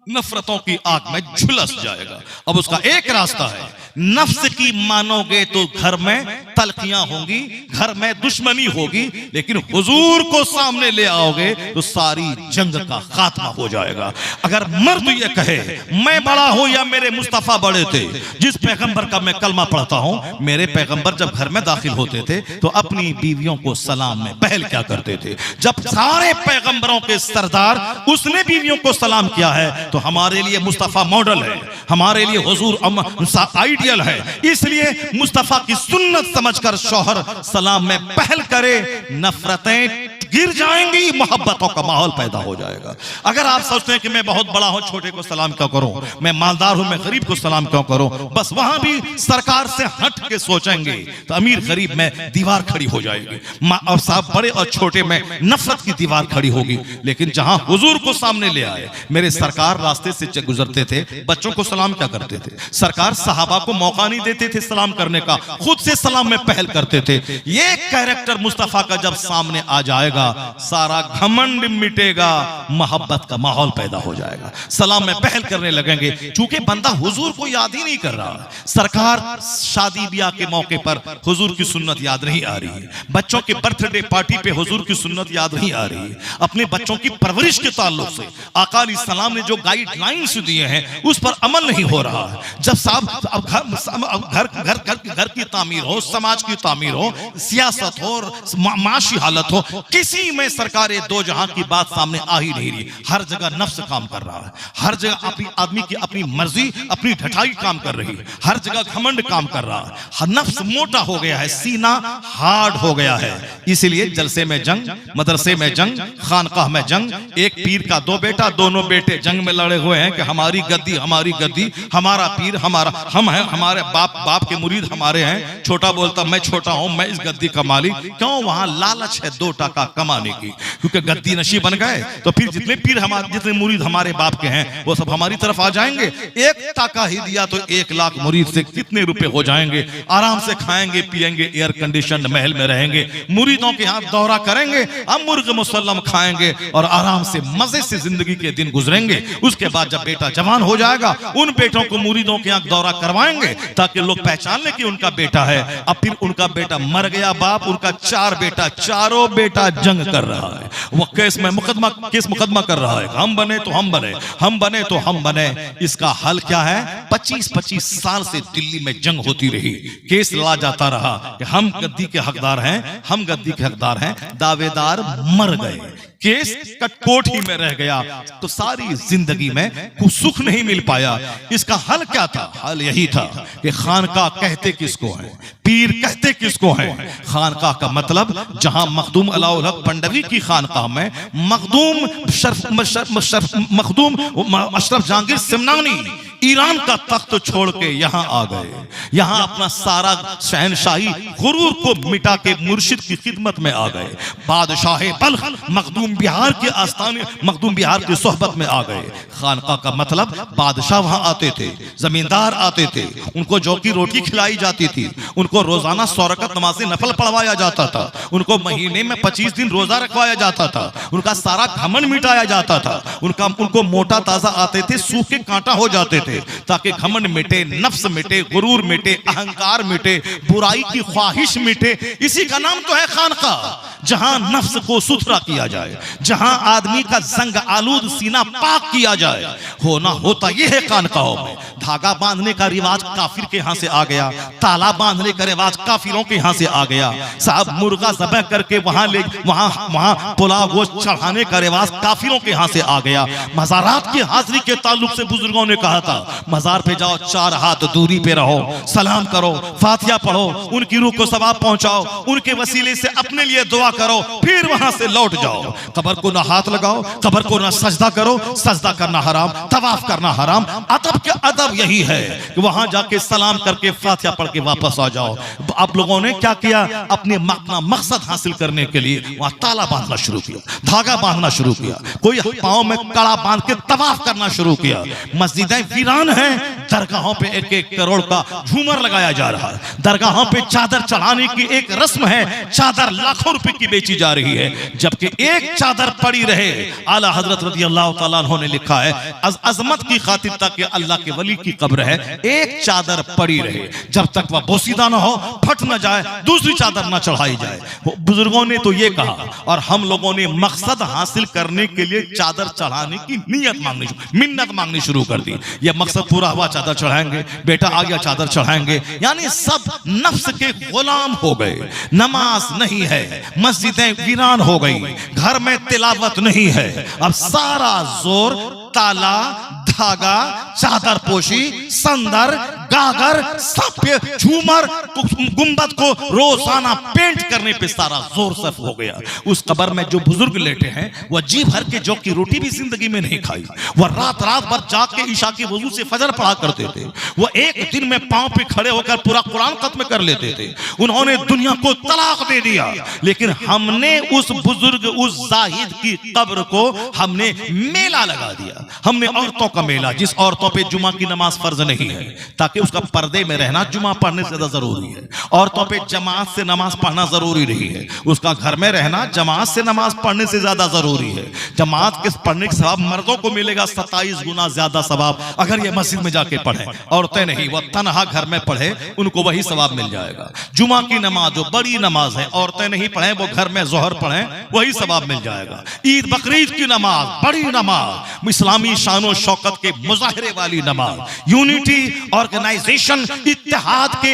नफरतों की आग में झुलस जाएगा। अब उसका एक रास्ता है, नफ्स की मानोगे तो घर में तलखियां होंगी, घर में दुश्मनी होगी, लेकिन हुजूर को सामने ले आओगे तो सारी जंग का खात्मा हो जाएगा। अगर मर्द ये कहे मैं बड़ा हूं या मेरे मुस्तफा बड़े थे, जिस पैगंबर का मैं कलमा पढ़ता हूं, मेरे पैगंबर जब घर में दाखिल होते थे तो अपनी बीवियों को सलाम में पहल क्या करते थे। जब सारे पैगंबरों के सरदार उसने बीवियों को सलाम किया है तो हमारे लिए मुस्तफा मॉडल है, हमारे लिए हुजूर आइडियल है। इसलिए मुस्तफा की सुन्नत समझकर शौहर सलाम में पहल करे, नफरतें गिर जाएंगी, मोहब्बतों का माहौल पैदा हो जाएगा। अगर आप सोचते हैं कि मैं बहुत बड़ा हूं, छोटे को सलाम क्यों करूं, मैं मालदार हूं, मैं गरीब को सलाम क्यों करूं, बस वहां भी सरकार से हट के सोचेंगे तो अमीर गरीब में दीवार खड़ी हो जाएगी, और साहब बड़े और छोटे में नफरत की दीवार खड़ी होगी। लेकिन जहां हुजूर को सामने ले आए, मेरे सरकार रास्ते से गुजरते थे, बच्चों को सलाम क्या करते थे, सरकार सहाबा को मौका नहीं देते थे सलाम करने का, खुद से सलाम में पहल करते थे। ये कैरेक्टर मुस्तफा का जब सामने आ जाएगा, सारा घमंड मिटेगा, मोहब्बत का माहौल पैदा हो जाएगा, सलाम में पहल करने लगेंगे। चूंकि बंदा हुजूर को याद ही नहीं कर रहा, सरकार शादी ब्याह के मौके पर हुजूर की सुन्नत याद नहीं आ रही है, बच्चों के बर्थडे पार्टी पे हुजूर की सुन्नत याद नहीं आ रही है, अपने बच्चों की परवरिश के ताल्लुक से आका अलैहिस्सलाम ने जो गाइडलाइंस दिए हैं उस पर अमल नहीं हो रहा है। जब साहब घर की तामीर हो, समाज की तामीर हो, सियासत हो, माशी हालत हो, किसी में सरकार दो जहां की बात सामने आ ही नहीं रही। हर जगह नफ्स काम कर रहा है, हर जगह अपनी आदमी की अपनी मर्जी, अपनी ढटाई काम कर रही है, हर जगह घमंड काम कर रहा है, नफ्स मोटा हो गया है, सीना हार्ड हो गया है। इसीलिए जलसे में जंग, मदरसे में जंग, खानकाह में जंग, एक पीर का दो बेटा, दोनों बेटे जंग में लड़े हुए हैं कि हमारी गद्दी, हमारी गद्दी, हमारा पीर हमारा, हम हैं, हमारे बाप के मुरीद हमारे हैं। छोटा बोलता मैं छोटा हूं, मैं इस गद्दी का मालिक। क्यों? वहां लालच है 2 टका कमाने की, क्योंकि गद्दी नशी बन गए तो फिर जितने पीर हमारे, जितने मुरीद हमारे बाप के हैं वो सब हमारी तरफ आ जाएंगे। 1 टका ही दिया तो 1 लाख मुरीद से कितने रुपए हो जाएंगे। आराम से खाएंगे पिएंगे, एयर कंडीशन महल में रहेंगे, मुरीदों के यहाँ दौरा करेंगे, हम मुर्ग मुसल्लम खाएंगे और आराम से मजे से जिंदगी के दिन गुजरेंगे। उसके बाद जब बेटा जवान हो जाएगा, उन बेटों को मुरीदों के यहाँ दौरा करवाएंगे ताकि लोग पहचान ले कि उनका बेटा है। अब फिर उनका बेटा मर गया, बाप उनका 4 बेटा, चारों बेटा जंग कर रहा है, वो केस मुकदमा कर रहा है, हम बने तो हम बने, हम बने तो हम बने। इसका हल क्या है? 25-25 साल से दिल्ली में जंग होती रही, केस लड़ा जाता रहा कि हम गद्दी के हकदार हैं, हम गद्दी के हकदार हैं, दावेदार मर गए, केस कटकोठी में रह गया, तो सारी जिंदगी में कुछ सुख नहीं मिल पाया। इसका हल क्या था? हल यही था कि खानकाह कहते किसको है, पीर कहते किसको है। खानकाह का मतलब जहां मखदूम अलाउल हक पंडवी की खानकाह में मखदूम अशरफ जहांगीर सिमनानी ईरान का तख्त छोड़ के यहां आ गए, यहां अपना सारा शहनशाही गुरूर को मिटा के मुर्शिद की खिदमत में आ गए। बादशाह बल्ख मखदूम बिहार के आस्थाने, मखदूम बिहार की सोहबत में आ गए। खानकाह का मतलब बादशाह वहां आते थे, जमींदार आते थे, उनको जौ की रोटी खिलाई जाती थी, उनको रोजाना 100 रकअत नमाज़े नफल पढ़वाया जाता था, उनको महीने में 25 दिन रोजा रखवाया जाता था, उनका सारा घमंड मिटाया जाता था, उनको मोटा ताजा आते थे, सूखे कांटा हो जाते थे। थे, ताकि घमंड मिटे, नफ्स मिटे, गुरूर मिटे, अहंकार मिटे, बुराई की ख्वाहिश मिटे। इसी का नाम तो है खानका, जहां नफ्स को सुथरा किया जाए, जहां आदमी का जंग आलूद सीना पाक किया जाए। होता यह है खानकाहों में। धागा बांधने का रिवाज काफिर के यहां से आ गया, ताला बांधने का रिवाज काफिरों के यहां से आ गया। साहब मुर्गा ज़बह करके वहां पुलाव गोश्त चढ़ाने का रिवाज काफिरों के यहां से आ गया। मज़ारात की हाजिरी के ताल्लुक से बुजुर्गों ने कहा था, मज़ार पे जाओ, 4 हाथ दूरी पे रहो, सलाम करो, फातिहा पढ़ो, उनकी रूह को सवाब पहुंचाओ, उनके वसीले से अपने लिए दुआ करो, फिर वहां से लौट जाओ। कब्र को ना हाथ लगाओ, कब्र को ना सजदा करो, सजदा करना हराम, तवाफ करना हराम। अदब के अदब यही है कि वहां जाके सलाम करके फातिहा पढ़ के वापस आ जाओ। आप लोगों ने क्या किया, अपने अपना मकसद हासिल करने के लिए वहां ताला बांधना शुरू किया, धागा बांधना शुरू किया, कोई पांव में कड़ा बांध के तवाफ करना शुरू किया। मस्जिदें वीरान हैं, दरगाहों पे 1-1 करोड़ का झूमर लगाया जा रहा है। दरगाहों पे चादर चढ़ाने की एक रस्म है, चादर लाखों रुपए की बेची जा रही है, जबकि एक चादर पड़ी रहे। आला हजरत रज़ी अल्लाह तआला अन्हु ने लिखा है, अजमत की खातिर ताकि अल्लाह के वली की कब्र है, एक चादर पड़ी रहे, जब तक वह बोसीदा ना हो, फट ना जाए, दूसरी चादर ना चढ़ाई जाए। बुजुर्गों ने तो ये कहा, और हम लोगों ने मकसद हासिल करने के लिए चादर चढ़ाने की मिन्नत मांगनी शुरू कर दी। ये मकसद पूरा हुआ, चादर चढ़ाएंगे, बेटा आ गया चादर चढ़ाएंगे। यानी सब नफ्स के गुलाम हो गए। नमाज नहीं है, मस्जिदें वीरान हो गई, घर में तिलावत नहीं है। अब सारा जोर ताला, धागा, चादर पोशी, संदर, गागर, सब पे झूमर, गुंबद को रोजाना पेंट करने पे सारा जोर सर्फ हो गया। उस कब्र में जो बुजुर्ग लेटे हैं, वह जी भर के जौ की रोटी भी जिंदगी में नहीं खाई। वह रात भर जाग के ईशा के वजू से फजर पढ़ा करते थे। वह एक दिन में पांव पे खड़े होकर पूरा कुरान खत्म कर लेते थे। उन्होंने दुनिया को तलाक दे दिया, लेकिन हमने उस बुजुर्ग, उस जाहिद की कब्र को हमने मेला लगा दिया। हमने औरतों का मेला, जिस औरतों पे जुमा की नमाज फर्ज नहीं है, ताकि उसका पर्दे में रहना जुमा पढ़ने से ज्यादा जरूरी है। औरतों पे जमात से नमाज पढ़ना जरूरी नहीं है, उसका घर में रहना जमात से नमाज पढ़ने से ज्यादा जरूरी है। जमात के पढ़ने के सवाब मर्दों को मिलेगा 27 गुना ज्यादा सवाब अगर ये मस्जिद में जाके पढ़े। औरतें नहीं, वह तनहा घर में पढ़े, उनको वही सवाब मिल जाएगा। जुमा की नमाज जो बड़ी नमाज है, औरतें नहीं पढ़े, वो घर में जोहर पढ़े, वही सवाब मिल जाएगा। ईद बकरीद की नमाज, बड़ी नमाज, इस्लामी शानो शौकत के मुजाहरे वाली नमाज, यूनिटी ऑर्गेनाइजेशन, इत्तेहाद के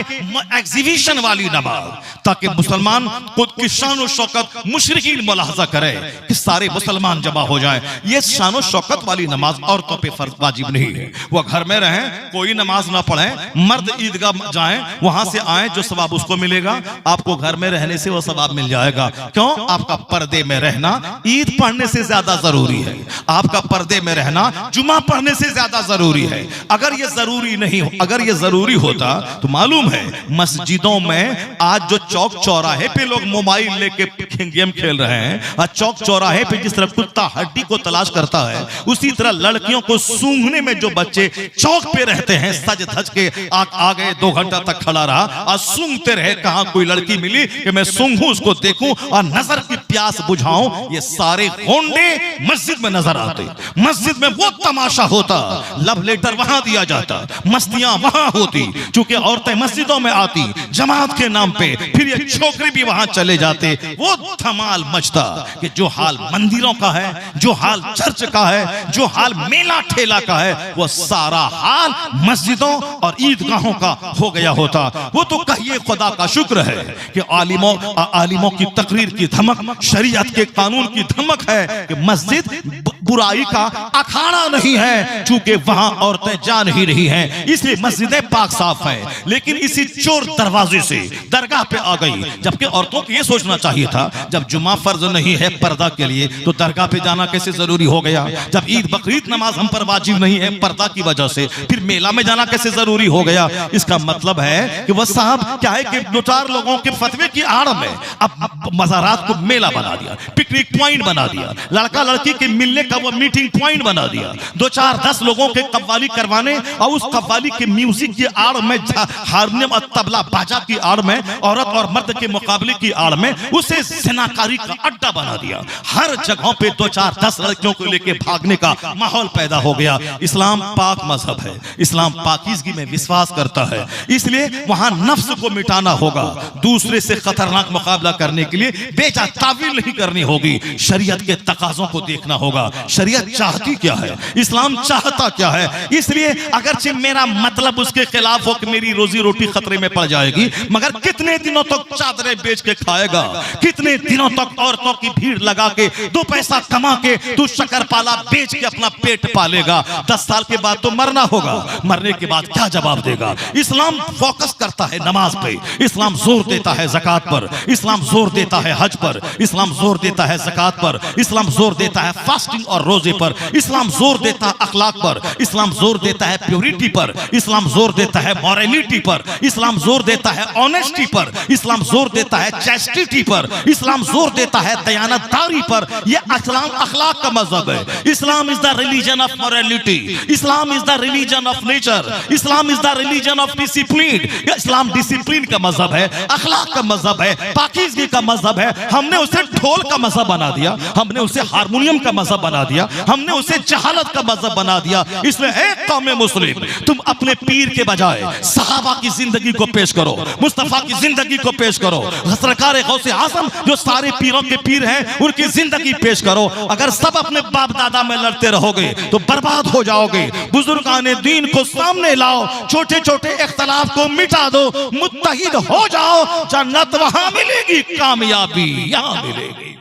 एग्जीबिशन वाली नमाज, ताकि मुसलमान खुद की शानो शौकत मुशरिकीन मुलाहजा करे कि सारे मुसलमान जमा हो जाए। ये शानो शौकत वाली नमाज औरतों पे फर्ज वाजिब नहीं है। वह घर में रहें, कोई नमाज ना पढ़ें, मर्द ईदगाह जाएं, वहां से आए, जो सवाब उसको मिलेगा, आपको घर में रहने से वो सवाब मिल जाएगा। क्यों? आपका पर्दे में रहना ईद पढ़ने से ज्यादा जरूरी है, आपका पर्दे में रहना जुमा पढ़ने से ज्यादा जरूरी है। अगर ये जरूरी नहीं हो, अगर ये जरूरी होता तो मालूम है मस्जिदों में आज जो चौक चौराहे पे लोग मोबाइल लेके गेम खेल रहे हैं, और चौक चौराहे पे जिस तरह कुत्ता हड्डी को तलाश करता है, उसी तरह लड़कियों को सूंघने में जो बच्चे चौक पे रहते हैं, सज धज के आ गए, 2 घंटा तक खड़ा रहा और सूंघते रहे, कहां कोई लड़की मिली कि मैं सूंघूं, उसको देखूं और नजर की प्यास बुझाऊं। ये सारे होंडे मस्जिद में नजर आते। मस्जिद में वो तमाशा होता, लव लेटर वहां दिया जाता, मस्तियां वहां होती, चूंकि औरतें मस्जिदों में आती जमात के नाम पे, फिर ये छोकरे भी वहां चले जाते, वो धमाल मचता कि जो हाल मंदिरों का है, जो हाल चर्च का है, जो हाल मेला ठेला का है, वो सारा हाल मस्जिदों और ईदगाहों का हो गया होता। वो तो कहिए खुदा का शुक्र है कि आलिमों की तकरीर की धमक, शरीयत के कानून की धमक है कि मस्जिद बुराई का अखाड़ा नहीं है, चूंकि वहां औरतें जा नहीं रही हैं, इसलिए मस्जिदें पाक साफ हैं। लेकिन इसी चोर दरवाजे से दरगाह पे आ गई, जबकि औरतों को यह सोचना चाहिए था, जब जुमा फर्ज नहीं है पर्दा के लिए, तो दरगाह पे जाना कैसे जरूरी हो गया? जब ईद बकरीद नमाज हम पर वाजिब नहीं है पर्दा की वजह से, फिर मेला में जाना कैसे जरूरी हो गया? इसका मतलब है कि वह साहब क्या है कि 2-4 लोगों के फतवे की आड़ में अब मज़ारात को मेला बना दिया, पिकनिक पॉइंट बना दिया, लड़का लड़की के मिलने का वो मीटिंग पॉइंट बना दिया। 2-4-10 लोगों के कव्वाली करवाने और उस कव्वाली के म्यूजिक की आड़ में, हारमोनियम और तबला बाजा की आड़ में, औरत और मर्द के मुकाबले की आड़ में, उसे ज़िनाकारी का अड्डा बना दिया। हर जगहों पे 2-4-10 लड़कियों को लेके भागने का माहौल पैदा हो गया। इस्लाम पाक मजहब है, इस्लाम पाकीज़गी में विश्वास करता है, इसलिए वहां नफ्स को मिटाना होगा। दूसरे से खतरनाक मुकाबला करने के लिए बेजा तावील नहीं करनी होगी, शरीयत के तकाज़ों को देखना होगा। शरीयत चाहती क्या है, इस्लाम चाहता क्या है। इसलिए अगरचे मेरा मतलब उसके खिलाफ हो कि मेरी रोजी रोटी खतरे में पड़ जाएगी, मगर कितने दिनों तक चादरें बेच के खाएगा, कितने दिनों तक औरतों की भीड़ लगा के 2 पैसा कमा के तू शक्करपाला बेच के अपना पेट पालेगा। 10 साल के बाद तो मरना होगा, मरने के बाद क्या जवाब देगा। इस्लाम फोकस करता है नमाज पे, इस्लाम जोर देता है ज़कात पर, इस्लाम जोर देता है हज पर, इस्लाम जोर देता है ज़कात पर, इस्लाम जोर देता है फास्टिंग और रोजे पर, इस्लाम जोर देता है अखलाक पर, इस्लाम जोर देता है प्योरिटी पर, इस्लाम जोर देता है मॉरलिटी पर, इस्लाम जोर देता है ऑनेस्टी पर, इस्लाम जोर देता है चैस्टिटी पर, इस्लाम जोर देता है दयानतदारी पर। यह इस्लाम अखलाक का मजहब है। Islam is the religion of morality, Islam is the religion of nature, Islam is the religion of discipline. Islam discipline का मजहब है, अखलाक का मजहब है, पाकीज़गी का मजहब है। हमने उसे ढोल का मजहब बना दिया, हमने उसे हारमोनियम का मजहब बना दिया, हमने उसे जहालत का मजहब बना दिया। इसलिए एक कौम मुस्लिम, तुम अपने पीर के बजाय सहाबा की जिंदगी को पेश करो, मुस्तफा की जिंदगी को पेश करो, सरकार गौसे आज़म जो सारे पीरों के पीर हैं उनकी जिंदगी पेश करो। अगर सब अपने बाप दादा में लड़ते रहोगे तो बर्बाद हो जाओगे। बुजुर्गाने दीन को सामने लाओ, छोटे छोटे इख्तलाफ को मिटा दो, मुत्तहिद हो जाओ, जन्नत वहां मिलेगी, कामयाबी यहां मिलेगी।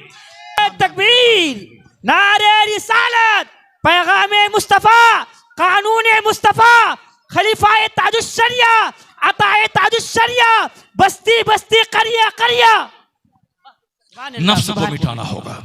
तकबीर, नारे रिसालत, पैगाम मुस्तफा, कानून मुस्तफा, खलीफाए ताजुश्शरिया, अताए ताजुश्शरिया, बस्ती बस्ती करिया करिया। नफ्स को मिटाना होगा,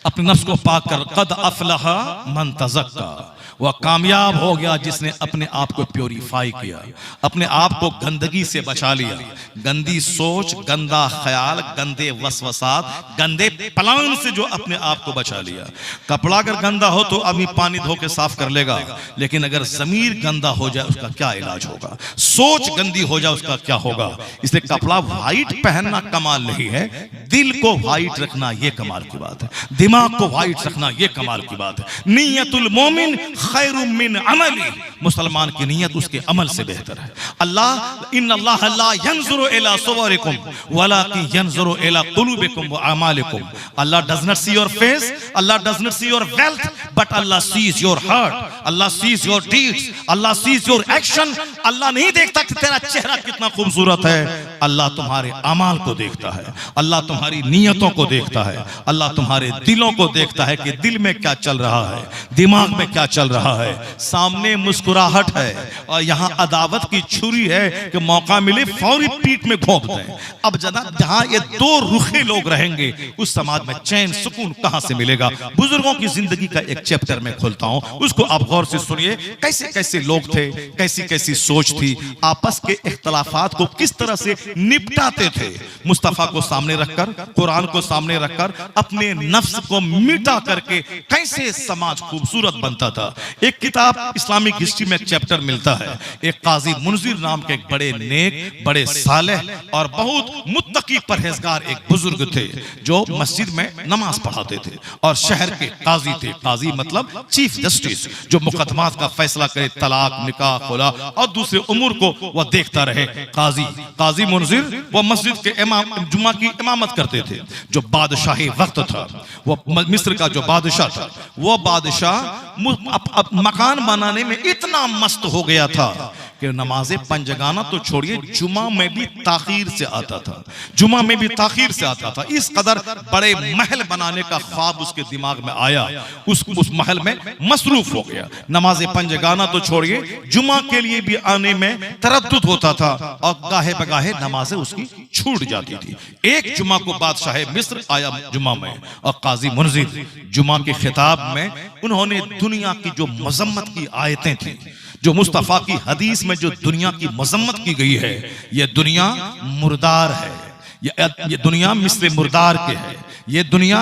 अपने नफ्स को पाक कर। कद अफलहा मन तज़क्का, वह कामयाब हो गया जिसने अपने आप को प्योरीफाई किया, अपने आप को गंदगी से बचा लिया। गंदी सोच, गंदा ख्याल, गंदे वसवसात, गंदे प्लान से जो अपने आप को बचा लिया। कपड़ा अगर गंदा हो तो आदमी पानी धो के साफ कर लेगा, लेकिन अगर ज़मीर गंदा हो जाए उसका क्या इलाज होगा, सोच गंदी हो जाए उसका क्या होगा। इसलिए कपड़ा वाइट पहनना कमाल नहीं है, दिल को वाइट रखना यह कमाल की बात है, दिमाग को वाइट रखना यह कमाल की बात है। नियतुल मोमिन खैरुम मिन अमली, मुसलमान की नीयत उसके अमल से बेहतर है। अल्लाह इन्नल्लाह ला यंजुरु इला सुवरिकुम वलाकिन यंजुरु इला कुलूबिकुम व अमालिकुम। Allah does not see your face, Allah does not see your wealth, but Allah sees your heart, Allah sees your deeds, Allah sees your action. Allah नहीं देखता कि तेरा चेहरा कितना खूबसूरत है, अल्लाह तुम्हारे अमाल को देखता है, अल्लाह तुम्हारी नीयतों को देखता है, अल्लाह तुम्हारे दिलों को देखता है कि दिल में क्या चल रहा है, दिमाग में क्या चल रहा है। सामने मुस्कुराहट है और यहाँ अदावत की छुरी है कि मौका मिले फौरी पीठ में घोंप दें। अब जनाब जहाँ ये 2 रुखे लोग रहेंगे उस समाज में चैन सुकून कहाँ से मिलेगा। बुजुर्गों की जिंदगी का एक चैप्टर में खोलता हूँ, उसको आप गौर से सुनिए। कैसे कैसे लोग थे, कैसी कैसी सोच थी, आपस के इख्तलाफात को किस तरह से निपटाते थे। मुस्तफा को सामने रखकर, कुरान को सामने रखकर, अपने नफ्स को मिटा करके कैसे समाज खूबसूरत बनता था। एक किताब इस्लामिक हिस्ट्री में एक चैप्टर मिलता है। एक काजी मुनजिर नाम के एक बड़े नेक, बड़े सालेह और बहुत मुत्तकी परहेजगार एक बुजुर्ग थे जो मस्जिद में नमाज पढ़ाते थे और शहर के काजी थे। काजी मतलब चीफ जस्टिस, जो मुकदमात का फैसला करे, तलाक, निकाह, खुला और दूसरे उमूर को वह देखता रहे। काजी मुनजिर वह मस्जिद के इमाम, जुमा की इमामत करते थे। जो बादशाही वक्त था, वो मिस्र का जो बादशाह था, वो बादशाह मकान बनाने में इतना मस्त हो गया था कि नमाज़े पंजगाना तो छोड़िए, जुमा में भी ताखीर से आता था, जुमा में भी ताखीर से आता था। इस कदर बड़े महल बनाने का ख्वाब उसके दिमाग में आया, उस महल में मसरूफ हो गया। नमाज़े पंजगाना तो छोड़िए, जुमा के लिए भी आने में तरद्दुद होता था और गाहे बगाहे नमाजें उसकी छूट जाती थी। एक जुमा को बादशाह मिस्र आया जुमा में और काजी मुनजिर जुमा के खिताब में उन्होंने दुनिया की जो मजम्मत की आयतें थी, जो मुस्तफा की हदीस में जो दुनिया की मजम्मत की गई है, यह दुनिया मुर्दार है, ये दुनिया मिस्र मुर्दार के है, ये दुनिया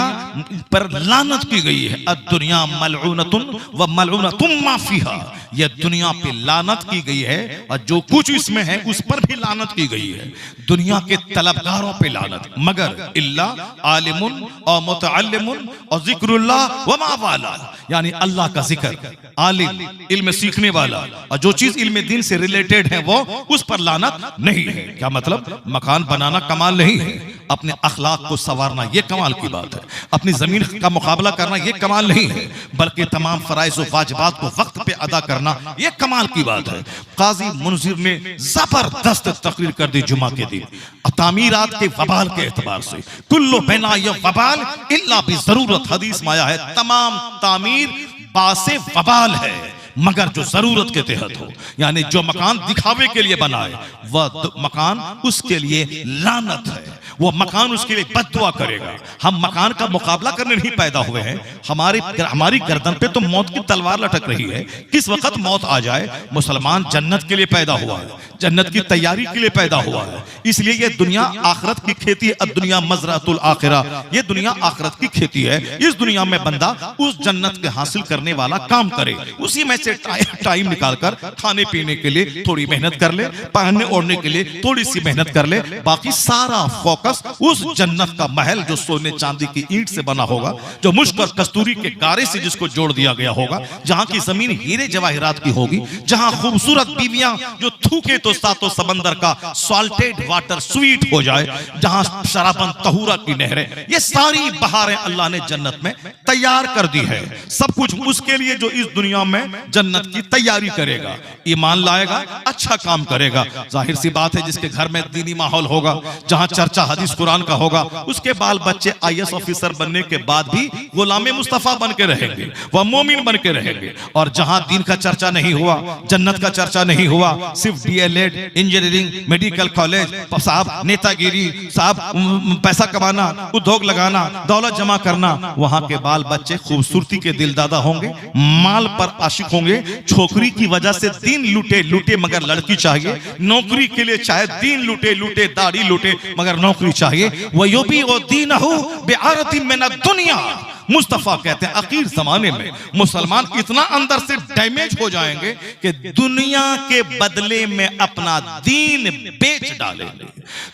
पर लानत की गई है। दुनिया मलऊनतुन व मलऊनतुम मा फीहा, यह दुनिया पे लानत की गई है और जो कुछ इसमें है उस पर भी लानत की गई है। दुनिया के तलबगारों पे लानत, मगर इल्ला आलिमुन और मुतअल्लिमुन और जिक्रुल्लाह व मा वाला, यानी अल्लाह का जिक्र, आलिम इल्म सीखने वाला और जो चीज इल्म दीन से रिलेटेड है वो, उस पर लानत नहीं है। क्या मतलब? मकान बनाना कमाल नहीं है, अपने अखलाक को संवारना ये कमाल की बात है, अपनी जमीन का मुकाबला करना ये कमाल नहीं है, बल्कि तमाम फराइज और वाजिबात को वक्त पे अदा करना ये कमाल की बात है। काजी मुनजिर ने जबरदस्त तकरीर कर दी जुमा के दिन तामीरात के वबाल के एतबार से। कुल्लु बिना य वबाल इल्ला बि जरूरत, हदीस में आया है तमाम तामीर बासे वबाल है मगर जो जरूरत के तहत हो, यानी जो मकान दिखावे के लिए बनाए वह मकान उसके लिए लानत है, वो मकान उसके लिए बद्दुआ करेगा। हम मकान का मुकाबला करने नहीं पैदा हुए हैं, हमारी गर्दन पे तो मौत की तलवार लटक रही है, किस वक्त मौत आ जाए। मुसलमान जन्नत के लिए पैदा हुआ है, जन्नत की तैयारी के लिए पैदा हुआ है, इसलिए ये दुनिया आखिरत की खेती है। दुनिया मजरातुल आखिरा, ये दुनिया आखिरत की खेती है। इस दुनिया में बंदा उस जन्नत के हासिल करने वाला काम करे, उसी में से टाइम निकालकर खाने पीने के लिए थोड़ी मेहनत कर ले, पहनने ओढ़ने के लिए थोड़ी सी मेहनत कर ले, बाकी सारा फोकस उस जन्नत का महल जो सोने चांदी की ईंट से बना होगा, जो मुश्क और कस्तूरी के गारे से जिसको जोड़ दिया गया होगा, जहां की जमीन हीरे जवाहिरात की होगी, जहां खूबसूरत बीवियां जो थूके तो सातों समंदर का सॉल्टेड वाटर स्वीट हो जाए, जहां शराबन तहूरा की नहरें, ये सारी बहारें अल्लाह ने जन्नत में तैयार कर दी है। सब कुछ उसके लिए जो इस दुनिया में जन्नत की तैयारी करेगा, ईमान लाएगा, अच्छा काम करेगा। जाहिर सी बात है जिसके घर में दीनी माहौल होगा, जहां चर्चा हदीस कुरान का होगा, उसके बाल बच्चे IAS ऑफिसर बनने के बाद भी गुलामे मुस्तफा बन के रहेंगे, वह मोमिन बन के रहेंगे। और जहां दीन का चर्चा नहीं हुआ, जन्नत का चर्चा नहीं हुआ, सिर्फ DLED, इंजीनियरिंग, मेडिकल कॉलेज, साहब नेतागिरी, साहब पैसा कमाना, उद्योग लगाना, दौलत जमा करना, वहां के बाल बच्चे खूबसूरती के दिलदादा होंगे, माल पर आशिक होंगे, छोकरी की वजह से दीन लूटे लूटे मगर लड़की चाहिए, नौकरी के लिए चाहे दीन लूटे लूटे दाढ़ी लूटे मगर नौकरी चाहिए। वयुबी व दीनहु बिआरति मिन दुनिया, मुस्तफा कहते हैं आखिर जमाने में मुसलमान इतना अंदर से डैमेज हो जाएंगे कि दुनिया के बदले में अपना दीन बेच डालेंगे,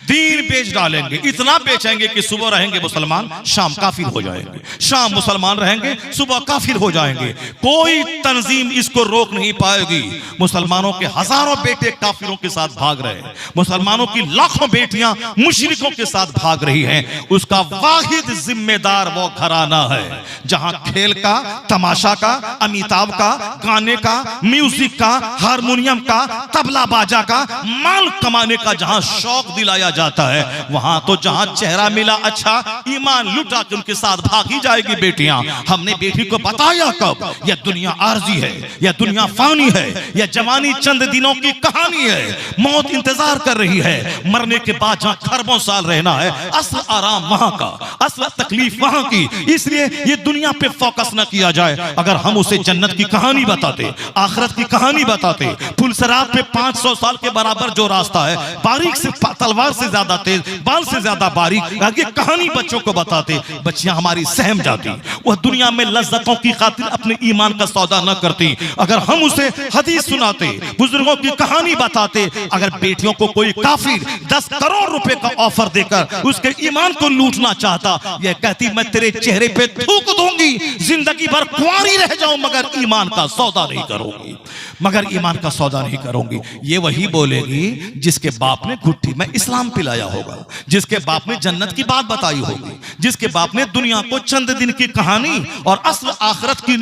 दीन बेच डालेंगे, इतना बेचेंगे कि सुबह रहेंगे मुसलमान, शाम काफिर हो जाएंगे, शाम मुसलमान रहेंगे, सुबह काफिर हो जाएंगे। कोई तंजीम इसको रोक नहीं पाएगी। मुसलमानों के हजारों बेटे काफिरों के साथ भाग रहे हैं, मुसलमानों की लाखों बेटियां मुशरिकों के साथ भाग रही हैं। उसका वाहिद जिम्मेदार वो घराना है जहां खेल का, तमाशा का, अमिताभ का, गाने का, म्यूजिक का, हारमोनियम का, तबला बाजा का, माल कमाने का जहां शौक दिलाया जाता है, वहां तो जहां चेहरा मिला अच्छा, ईमान लुटा के उनके साथ भागी जाएगी बेटियां। हमने बेटी को बताया कब, यह दुनिया आरजी है, यह दुनिया फानी है, यह जवानी चंद दिनों की कहानी है, मौत इंतजार कर रही है, मरने के बाद जहां खरबों साल रहना है, असल आराम वहां का, असल तकलीफ वहां की। इसलिए ये दुनिया पे फोकस ना किया जाए। अगर हम उसे जन्नत की कहानी बताते, आखिरत की कहानी बताते, पुलसरात पे 500 साल के बराबर जो रास्ता है, बारीक से तलवार से ज्यादा तेज, बाल से ज्यादा बारीक, ये कहानी बच्चों को बताते, बच्चियां हमारी सहम जाती, वह दुनिया में लज्जतों की खातिर अपने ईमान का सौदा न करती। अगर हम उसे हदीस सुनाते, बुजुर्गों की कहानी बताते, अगर बेटियों को कोई काफिर 10 करोड़ रुपए का ऑफर देकर उसके ईमान को लूटना चाहता, यह कहती मैं तेरे चेहरे पे थूक दूंगी, जिंदगी भर कुंवारी रह जाऊं मगर ईमान का सौदा नहीं करूंगी, मगर ईमान का सौदा नहीं करूंगी। ये वही बोलेगी जिसके बाप ने घुट्टी में इस्लाम पिलाया होगा, जिसके बाप ने जन्नत की बात बताई होगी, जिसके बाप ने दुनिया को चंद दिन की कहानी और असल आखिरत की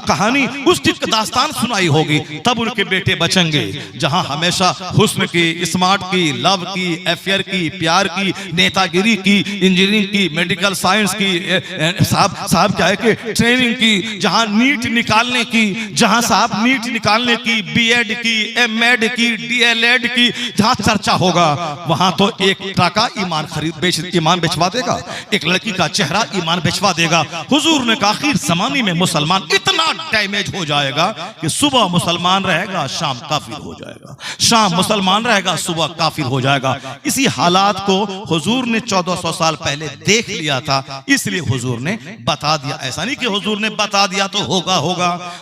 कहानी, उसकी दास्तान सुनाई होगी। तब उनके बेटे बचेंगे जहां हमेशा हुस्न की, स्मार्ट की, लव की, अफेयर की, प्यार की, नेतागिरी की, इंजीनियरिंग की, मेडिकल साइंस की, साहब साहब क्या है कि ट्रेनिंग की, जहां नीट निकालने की, जहां साहब नीट निकालने की, बीएड की, एमएड की, डीएलएड की जहां चर्चा होगा, वहां तो एक टाका ईमान बेचवा देगा, एक लड़की का चेहरा ईमान बेचवा देगा। हुजूर ने कहा आखिर ज़माने में मुसलमान इतना डैमेज हो जाएगा कि सुबह मुसलमान रहेगा, शाम काफिर हो जाएगा, शाम मुसलमान रहेगा, सुबह काफिर हो जाएगा। इसी हालात को हुजूर ने 1400 साल पहले देख लिया था, इसलिए हुजूर ने बता दिया। ऐसा नहीं कि हुजूर ने बता दिया तो होगा,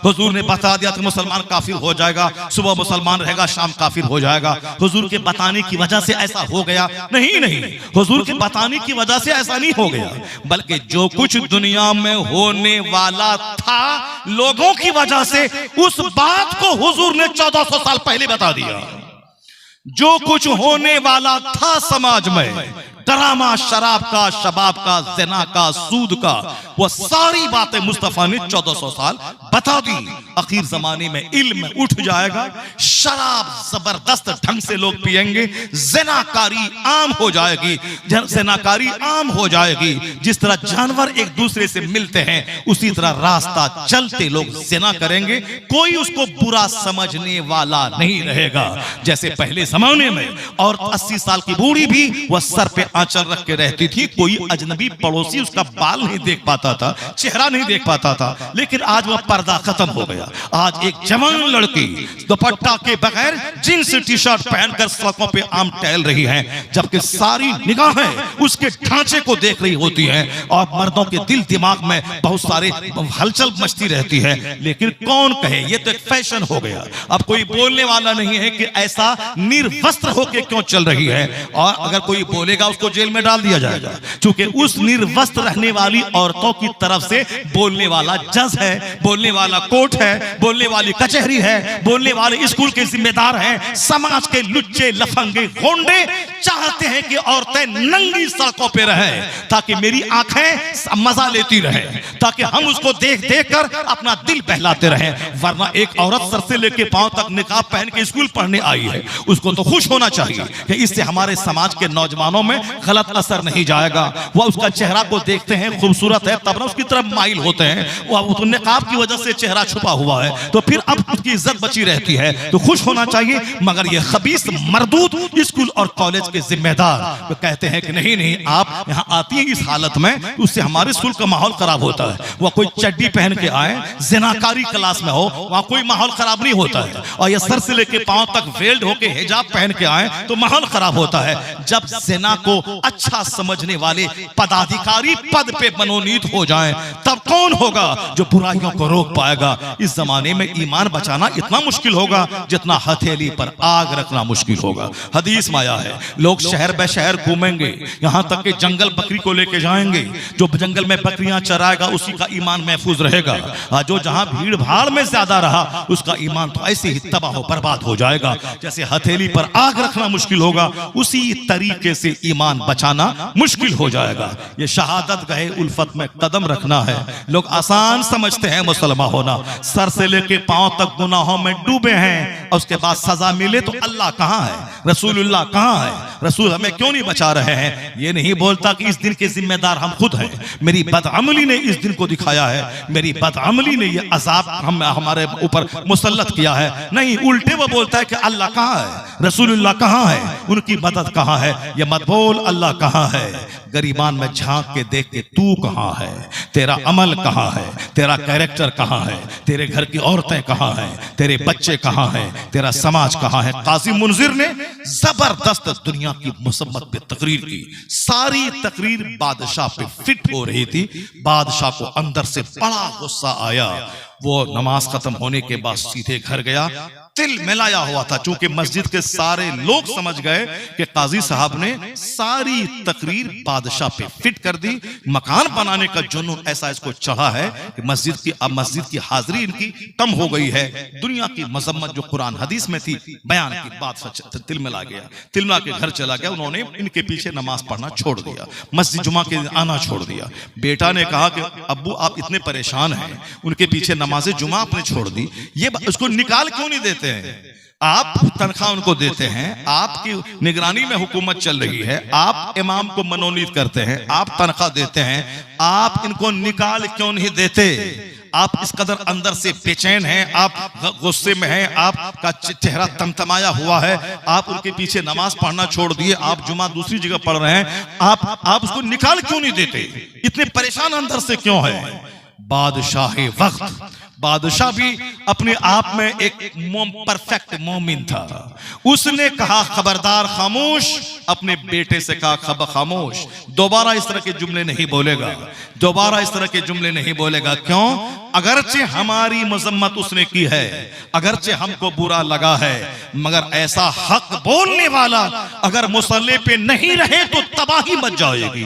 हुजूर ने बता दिया तो मुसलमान काफिर हो जाएगा, सुबह मुसलमान रहेगा, शाम काफिर हो जाएगा। हुजूर के बताने की वजह से ऐसा हो गया? नहीं, हुजूर के बताने की वजह से ऐसा नहीं हो गया, बल्कि जो कुछ दुनिया में होने वाला था लोगों की वजह से उस बात को हुजूर ने 1400 साल पहले बता दिया। जो कुछ होने वाला था समाज में, ड्रामा शराब का, शबाब का, ज़िना का, सूद का, वो सारी बातें मुस्तफा ने 1400 साल बता दी। आखिर जमाने में इल्म उठ जाएगा, शराब जबरदस्त ढंग से लोग पिएंगे, ज़िनाकारी आम हो जाएगी, ज़िनाकारी आम हो जाएगी। जिस तरह जानवर एक दूसरे से मिलते हैं उसी तरह रास्ता चलते लोग ज़िना करेंगे, कोई उसको बुरा समझने वाला नहीं रहेगा। जैसे पहले जमाने में और 80 साल की बूढ़ी भी वह सर पे आंचल रख के रहती थी, कोई अजनबी पड़ोसी उसका बाल नहीं देख पाता था, चेहरा नहीं देख पाता था। लेकिन आज वह पर्दा खत्म हो गया। आज एक जवान लड़की दुपट्टा के बगैर जींस टी शर्ट पहनकर सड़कों पे आम टहल रही है, जबकि सारी निगाहें उसके ढांचे को देख रही होती हैं और मर्दों के दिल दिमाग में बहुत सारे हलचल मचती रहती है। लेकिन कौन कहे, ये तो एक फैशन हो गया। अब कोई बोलने वाला नहीं है कि ऐसा निर्वस्त्र होके क्यों चल रही है, और अगर कोई बोलेगा उसको जेल में डाल दिया जाएगा, क्योंकि उस निर्वस्त्र रहने वाली औरतों की तरफ से बोलने वाला जज है, बोलने वाला कोर्ट है, बोलने वाली कचहरी है, बोलने वाले स्कूल के जिम्मेदार हैं। समाज के लुच्चे लफंगे गोंडे चाहते हैं कि औरतें नंगी सड़कों पे रहें, ताकि मेरी आंखें मजा लेती रहें, ताकि हम उसको देख देख कर अपना दिल बहलाते रहें। वरना एक औरत सर से लेके पांव तक निकाब पहन के स्कूल पढ़ने आई है, उसको तो खुश होना चाहिए कि इससे हमारे समाज के नौजवानों में गलत असर नहीं जाएगा। वह उसका चेहरा को देखते हैं, खूबसूरत है, तब ना उसकी तरफ माइल होते हैं। वह तो निकाब की वजह से चेहरा छुपा हुआ है, तो फिर अब उसकी इज्जत बची रहती है, तो खुश होना चाहिए। मगर ये खबीस मरदूद स्कूल और कॉलेज के जिम्मेदार तो कहते हैं कि नहीं, आप यहाँ आती है इस हालत में, उससे हमारे स्कूल का माहौल खराब होता है। वह कोई चड्डी पहन के आए, ज़िनाकारी क्लास में हो, वहां कोई माहौल खराब नहीं होता है। और ये सर से लेके पांव तक वेल्ड होके हिजाब पहन के आए तो माहौल खराब होता है। जब ज़िना को अच्छा समझने वाले पदाधिकारी पद पे मनोनीत हो जाएं, तब कौन होगा जो बुराइयों को रोक पाएगा। इस जमाने में ईमान बचाना इतना मुश्किल होगा जितना हथेली पर आग रखना मुश्किल होगा। हदीस में आया है, लोग शहर बे शहर घूमेंगे, यहां तक कि जंगल बकरी को लेके जाएंगे, जो जंगल में बकरियां चराएगा उसी का ईमान महफूज रहेगा, जो जहां भीड़ भाड़ में ज्यादा रहा उसका ईमान तो ऐसे ही तबाह बर्बाद हो जाएगा। जैसे हथेली पर आग रखना मुश्किल होगा, उसी तरीके से ईमान बचाना मुश्किल हो जाएगा। ये शहादत गए उल्फत में कदम रखना है। लोग आसान समझते हैं मुसलमान होना, सर से लेके पांव तक गुनाहों में डूबे हैं और उसके बाद सजा मिले तो अल्लाह कहां है, रसूलुल्लाह कहां है, रसूल हमें क्यों नहीं बचा रहे हैं। ये नहीं बोलता कि इस दिन के जिम्मेदार हम खुद हैं, मेरी बदअमली ने इस दिन को दिखाया है, मेरी बदअमली ने ये अजाब हमारे ऊपर मुसल्लत किया है। नहीं, उल्टे वो बोलता है कि अल्लाह कहां है, रसूलुल्लाह कहां है, उनकी मदद कहां है। ये मत बोल अल्लाह कहां है, गरीबान में झांक के देख के तू कहां है, तेरा अमल कहां है, तेरा कैरेक्टर कहां है, तेरे घर की औरतें कहां हैं, तेरे बच्चे कहां हैं, तेरा समाज कहां है। काजी मुंजिर ने जबरदस्त दुनिया की मुसम्मत पे तकरीर की, सारी तकरीर बादशाह पे फिट हो रही थी। बादशाह को अंदर से बड़ा गुस्सा आया, वो नमाज खत्म होने के बाद सीधे घर गया, तिल मिलाया हुआ था। चूंकि मस्जिद के सारे लोग समझ गए कि काजी साहब ने सारी तकरीर बादशाह पे फिट कर दी। मकान बनाने का जुनून ऐसा इसको चढ़ा है कि मस्जिद की हाजिरी इनकी कम हो गई है। दुनिया की मजम्मत जो कुरान हदीस में थी बयान की बात तिल मिला गया, तिल मिला के घर चला गया। उन्होंने इनके पीछे नमाज पढ़ना छोड़ दिया, मस्जिद जुमा के आना छोड़ दिया। बेटा ने कहा कि अब्बू आप इतने परेशान हैं, उनके पीछे नमाज जुमा आपने छोड़ दी, ये उसको निकाल क्यों नहीं देते हैं? आप तनख्वाह उनको देते हैं, आपकी निगरानी में हुकूमत चल रही है, आप इमाम को मनोनीत करते हैं, आप तनख्वाह देते हैं, आप इनको निकाल क्यों नहीं देते? आप इस कदर अंदर से बेचैन हैं, आप गुस्से में हैं, आपका चेहरा तमतमाया हुआ है, आप उनके पीछे नमाज पढ़ना छोड़ दिए, आप जुमा दूसरी जगह पढ़ रहे हैं, आप उसको निकाल क्यों नहीं देते? इतने परेशान अंदर से क्यों है? बादशाह वक्त, बादशाह भी अपने आप में एक परफेक्ट मोमिन था। उसने कहा खबरदार, खामोश। अपने बेटे से कहा खामोश, दोबारा इस तरह के जुमले नहीं बोलेगा, दोबारा इस तरह के जुमले नहीं बोलेगा। क्यों? अगरचे हमारी मजम्मत उसने की है, अगरचे हमको बुरा लगा है, मगर ऐसा हक बोलने वाला अगर मुसल्ले पे नहीं रहे तो तबाही मच जाएगी।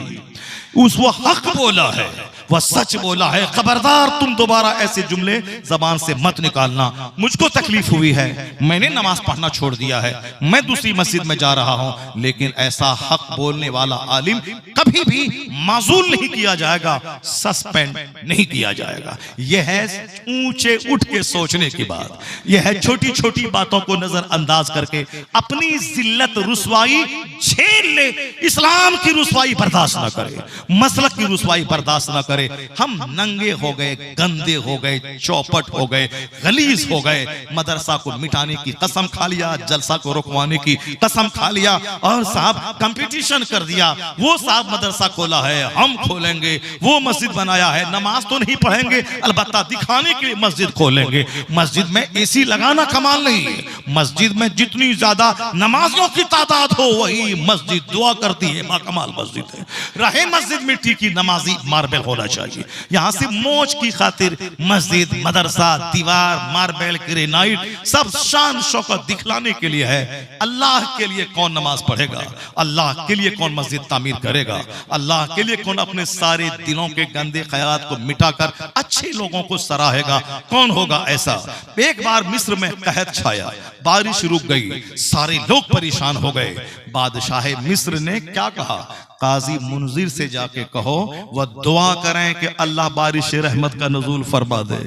वो हक बोला है, वह सच बोला है। खबरदार, तुम दोबारा ऐसे जुमले जबान से मत निकालना। मुझको तकलीफ हुई है, मैंने नमाज पढ़ना छोड़ दिया है, मैं दूसरी मस्जिद में जा रहा हूं, लेकिन ऐसा हक बोलने वाला आलिम कभी भी माजूल नहीं किया जाएगा, सस्पेंड नहीं किया जाएगा। यह है ऊंचे उठ के सोचने की बात, यह है छोटी छोटी बातों को नजरअंदाज करके अपनी जिल्लत रुसवाई झेल ले, इस्लाम की रुसवाई बर्दाश्त ना करे, मसलक की रुसवाई बर्दाश्त ना करे। हम नंगे हो गए, गंदे हो गए, चौपट हो गए, गलीज हो गए, मदरसा को मिटाने की कसम खा लिया, जलसा को रुकवाने की कसम खा लिया, और साहब कंपटीशन कर दिया। वो साहब मदरसा खोला है, हम खोलेंगे, वो मस्जिद बनाया है, नमाज तो नहीं पढ़ेंगे, अलबत्ता दिखाने के लिए मस्जिद खोलेंगे। मस्जिद में एसी लगाना कमाल नहीं है, मस्जिद में जितनी ज्यादा नमाजियों की तादाद हो वही मस्जिद दुआ करती है, बाकमाल मस्जिद है। रहे मस्जिद मिट्टी की, नमाजी मार्बल होना चाहिए। यहां से मौज की खातिर मस्जिद, मदरसा, दीवार, मार्बल, ग्रेनाइट सब शान शौकत दिखलाने के लिए है। अल्लाह के लिए कौन नमाज पढ़ेगा? अल्लाह के लिए कौन मस्जिद तामीर करेगा? अल्लाह के लिए कौन अपने सारे दिलों के गंदे ख्यालात को मिटाकर अच्छे लोगों को सराहेगा? कौन होगा ऐसा? एक बार मिस्र में कहत छाया, बारिश रुक गई, सारे लोग परेशान हो गए। बादशाह मिस्र ने क्या कहा? काजी मुनजिर से जाके कहो वह दुआ करें कि अल्लाह बारिश रहमत का नजूल फरमा दे।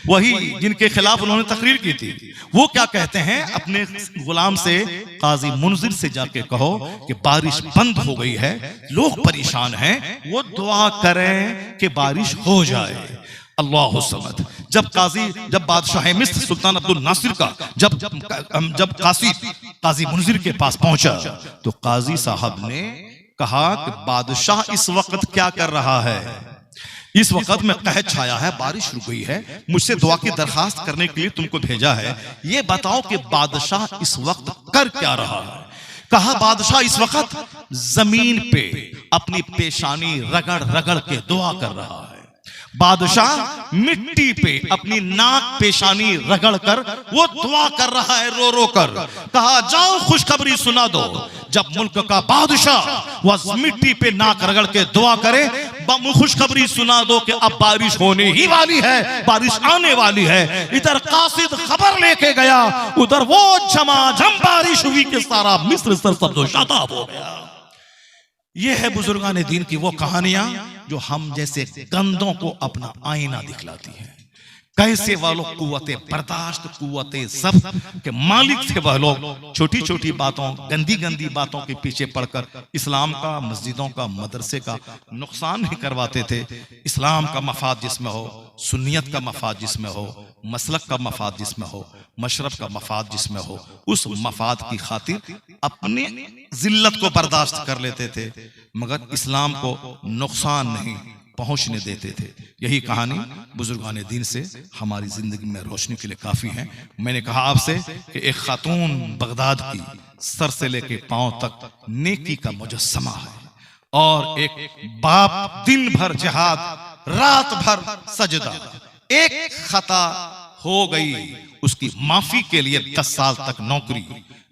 वही जिनके खिलाफ उन्होंने तकरीर की थी, वो क्या कहते हैं अपने गुलाम से, काजी मुनजिर से जाके कहो कि बारिश बंद हो गई है, लोग परेशान हैं, वो दुआ करें कि बारिश हो जाए। अल्लाह समद। जब बादशाह मिस्र सुल्तान अब्दुल नासिर का जब काजी मुनजिर के पास पहुंचा तो काजी साहब ने कहा कि बादशाह इस वक्त क्या कर रहा है? इस वक्त में कहत छाया है, बारिश रुक गई है, मुझसे दुआ की दरखास्त करने के लिए तुमको भेजा है, ये बताओ कि बादशाह इस वक्त कर क्या रहा है? कहा बादशाह इस वक्त जमीन पे अपनी पेशानी रगड़ रगड़ के दुआ कर रहा है। बादशाह मिट्टी पे अपनी नाक पेशानी रगड़ कर वो दुआ कर रहा है, रो रो कर। कहा जाओ खुशखबरी सुना दो, जब मुल्क का बादशाह वह मिट्टी पे नाक रगड़ के दुआ करे, खुशखबरी सुना दो कि अब बारिश होने ही वाली है, बारिश आने वाली है। इधर कासिद खबर लेके गया, उधर वो झमाझम बारिश हुई कि सारा मिस्र सरसब्ज़ो शादाब हो गया। ये है बुजुर्गान दीन की वो कहानियां जो हम जैसे गंदों को अपना आईना दिखलाती है। कैसे वह लोग कुव्वते बर्दाश्त, कुव्वते सब के मालिक थे। वह लोग छोटी छोटी बातों, गंदी गंदी बातों के पीछे पड़कर इस्लाम का, मस्जिदों का, मदरसे का नुकसान नहीं करवाते थे। इस्लाम का मफाद जिसमें हो, सुन्नियत का मफाद जिसमें हो, मसलक का मफाद जिसमें हो, मशरब का मफाद जिसमें हो, उस मफाद की खातिर अपने जिल्लत को बर्दाश्त कर लेते थे, मगर इस्लाम को नुकसान नहीं पहुंचने देते थे। यही कहानी बुजुर्गान दीन से हमारी जिंदगी में रोशनी के लिए काफी है। मैंने कहा आपसे कि एक खातून बगदाद की सर से लेके पांव तक नेकी का मुजस्समा है, और एक बाप दिन भर जिहाद, रात भर सजदा। एक खता हो गई, उसकी माफी के लिए 10 साल तक नौकरी,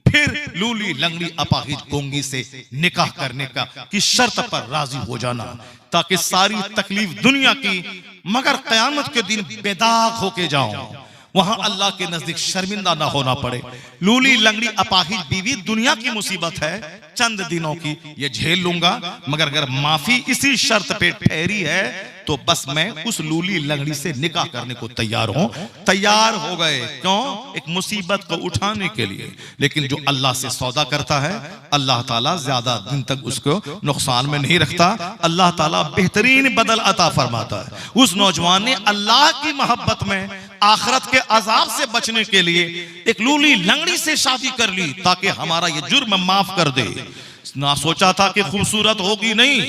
फिर लूली लंगड़ी अपाहिज गोंगी से निकाह करने का की शर्त पर राजी हो जाना, ताकि सारी तकलीफ दुनिया की मगर कयामत के दिन बेदाग होके जाऊं, वहां अल्लाह के नजदीक शर्मिंदा ना होना पड़े। लूली लंगड़ी अपाहिज बीवी दुनिया की मुसीबत है, चंद दिनों की, ये झेल लूंगा, मगर अगर माफी इसी शर्त पे ठहरी है तो बस मैं उस लूली लंगड़ी से निकाह करने को तैयार हूं। तैयार हो गए, क्यों? एक मुसीबत को उठाने के लिए। लेकिन जो अल्लाह से सौदा करता है, अल्लाह ताला ज्यादा दिन तक उसको नुकसान में नहीं रखता। अल्लाह ताला बेहतरीन बदल अता फरमाता है। उस नौजवान ने अल्लाह की मोहब्बत में आखिरत के अजाब से बचने के लिए एक लूली लंगड़ी से शादी कर ली, ताकि हमारा ये जुर्म माफ कर दे। ना सोचा था कि खूबसूरत होगी, नहीं,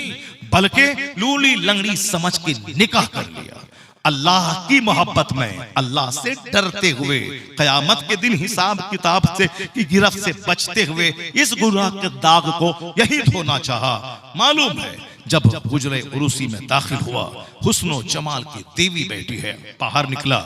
बल्कि लूली लंगड़ी समझ के निकाह कर लिया। अल्लाह की मोहब्बत में, अल्लाह से डरते हुए, कयामत के दिन हिसाब किताब से की गिरफ्त से बचते हुए इस गुनाह के दाग को यही धोना चाहा। मालूम है जब गुजरे उरूसी में दाखिल हुआ, हुस्नो जमाल की देवी बैठी है, बाहर निकला,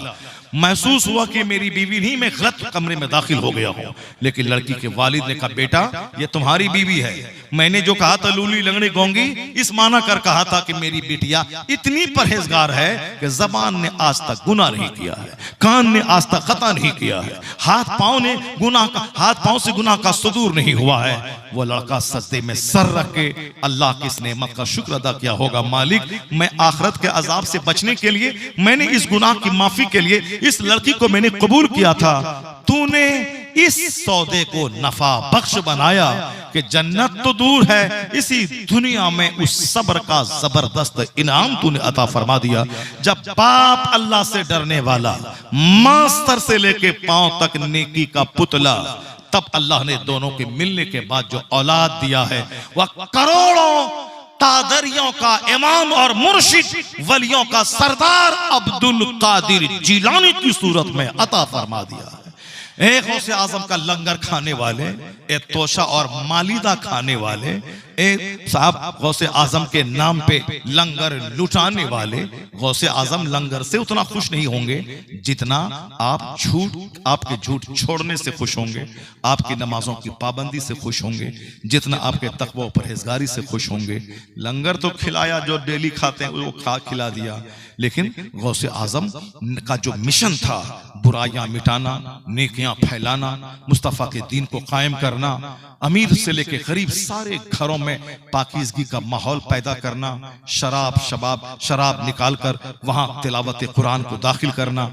महसूस हुआ कि मेरी बीवी नहीं, मैं गलत कमरे में दाखिल हो गया हूं। लेकिन लड़की के वालिद ने कहा, बेटा ये तुम्हारी बीवी है। मैंने जो कहा था लूली लंगड़ी गोंगी, इस माना कर कहा था कि मेरी बिटिया इतनी परहेजगार है कि जबान ने आज तक गुनाह नहीं किया है, कान ने आज तक खता नहीं किया है, हाथ पांव से गुनाह का सुदूर नहीं हुआ है। वो लड़का सजदे में सर रख के अल्लाह की इस नेमत का शुक्र अदा किया होगा, मालिक मैं आखिरत के अजाब से बचने के लिए, मैंने इस गुनाह की माफी के लिए इस लड़की को मैंने कबूल किया था, तूने इस सौदे को नफा बख्श बनाया कि जन्नत तो दूर है, इसी दुनिया में उस सब्र का जबरदस्त इनाम तूने अता फरमा दिया। जब बाप अल्लाह से डरने वाला, मास्टर से लेके पांव तक नेकी का पुतला, तब अल्लाह ने दोनों के मिलने के बाद जो औलाद दिया है वह करोड़ों कादरियों का इमाम और मुर्शिद, वलियों का सरदार अब्दुल कादिर जिलानी की सूरत में अता फरमा दिया है। एक गौसे आजम का लंगर खाने वाले, एक तोशा और मालिदा खाने वाले, एक साहब गौसे आजम के नाम पे लंगर लुटाने वाले। गौसे आजम लंगर से उतना खुश नहीं होंगे जितना आपके झूठ छोड़ने से खुश होंगे, आपकी नमाजों की पाबंदी से खुश होंगे, जितना आपके तकवा और परहेजगारी से खुश होंगे। लंगर तो खिलाया, जो डेली खाते हैं वो खिला दिया, लेकिन गौसे आजम का जो मिशन था, बुराइयां मिटाना, नेकियां फैलाना, मुस्तफा के दीन को कायम करना, अमीर से लेके गरीब सारे घरों में पाकीज़गी का माहौल पैदा करना, शराब निकाल कर वहां तिलावत कुरान को दाखिल करना,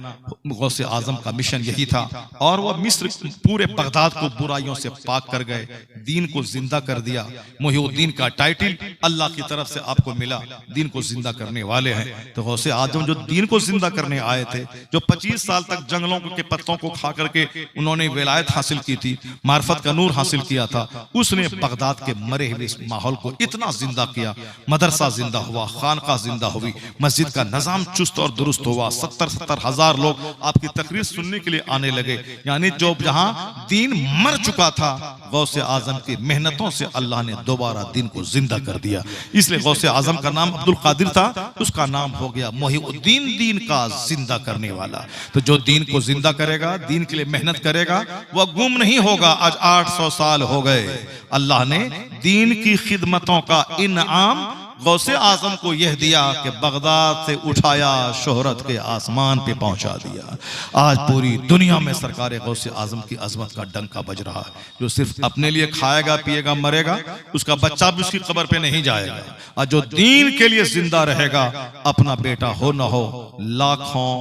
गौसे आजम का मिशन यही था। और वह मिस्र पूरे बगदाद को बुराइयों से पाक कर गए, दीन को जिंदा कर दिया। मुहिउद्दीन का टाइटल अल्लाह की तरफ से आपको मिला, दीन को जिंदा करने वाले हैं। तो गौसे आजम जो दीन को जिंदा करने आए थे, जो 25 साल तक जंगलों के पत्तों को खा करके उन्होंने विलायत हासिल की थी, मार्फत का नूर हासिल किया था, उसने बगदाद के मरे हुए इस माहौल को इतना जिंदा किया। मदरसा जिंदा हुआ, खानका जिंदा हुई, मस्जिद का निजाम चुस्त और दुरुस्त हुआ। 70 हजार लोग आपकी तकरीर सुनने के लिए आने लगे। यानी जो जहां दीन मर चुका था, गौसे आजम की मेहनतों से अल्लाह ने दोबारा दीन को जिंदा कर दिया। इसलिए गौसे आजम का नाम अब्दुल कादिर था, उसका नाम हो गया मुहिउद्दीन, दीन का जिंदा करने वाला। तो जो दीन को जिंदा करेगा, दीन के लिए मेहनत करेगा, वह गुम नहीं होगा। आज 800 साल हो गए, अल्लाह ने दीन की खिदमतों का इनाम गौसे आजम को यह दिया कि बगदाद से उठाया, शोहरत के आसमान पे पहुंचा दिया। आज पूरी दुनिया में सरकार गौसे आजम की अजमत का डंका बज रहा है। जो सिर्फ अपने लिए खाएगा, पिएगा, मरेगा, उसका बच्चा भी उसकी कब्र पे नहीं जाएगा। और जो दीन के लिए जिंदा रहेगा, अपना बेटा हो न हो, लाखों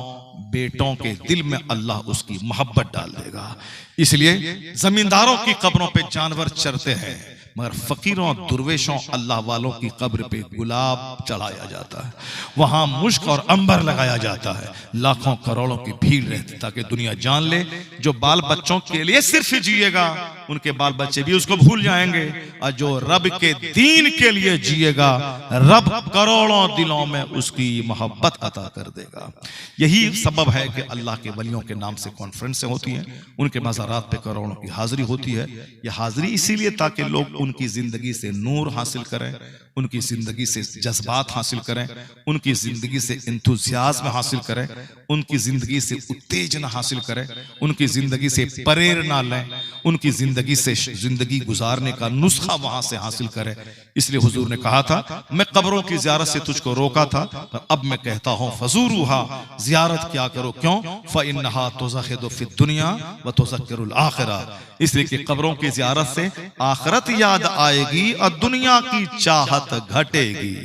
बेटों के दिल में अल्लाह उसकी मोहब्बत डाल देगा। इसलिए जमींदारों की कब्रों पे जानवर चरते हैं, मगर फकीरों, दुर्वेशों, अल्लाह वालों की कब्र पे गुलाब चढ़ाया जाता है, वहां मुश्क और अंबर लगाया जाता है। लाखों करोड़ों की भीड़ रहती, ताकि दुनिया जान ले जो बाल बच्चों के लिए सिर्फ जिएगा, उनके बाल बच्चे भी उसको भूल जाएंगे। और जो रब के दीन के लिए जिएगा, रब करोड़ों दिलों में उसकी मोहब्बत अता कर देगा। यही सबब है कि अल्लाह के वलियों के नाम से कॉन्फ्रेंसें होती हैं, उनके मज़ारात पे करोड़ों की हाजिरी होती है। यह हाजिरी इसीलिए ताकि लोग उनकी जिंदगी से नूर हासिल करें, उनकी जिंदगी से जज्बात हासिल करें, उनकी जिंदगी से इंतुजियाज्म हासिल करें, उनकी जिंदगी से उत्तेजना हासिल करें, उनकी जिंदगी से प्रेरणा लें, उनकी जिंदगी से जिंदगी गुजारने का नुस्खा वहां से हासिल करें। इसलिए हुजूर ने कहा था, मैं कब्रों की जियारत से तुझको रोका था, पर अब मैं कहता हूं फजूरुहा, जियारत क्या करो। क्यों? फइन्नहा तुज़हिदु फिद दुनिया व तुज़क्किरुल आखिरा। इसलिए कि कब्रों की जियारत से आखिरत याद आएगी और दुनिया की चाहत घटेगी।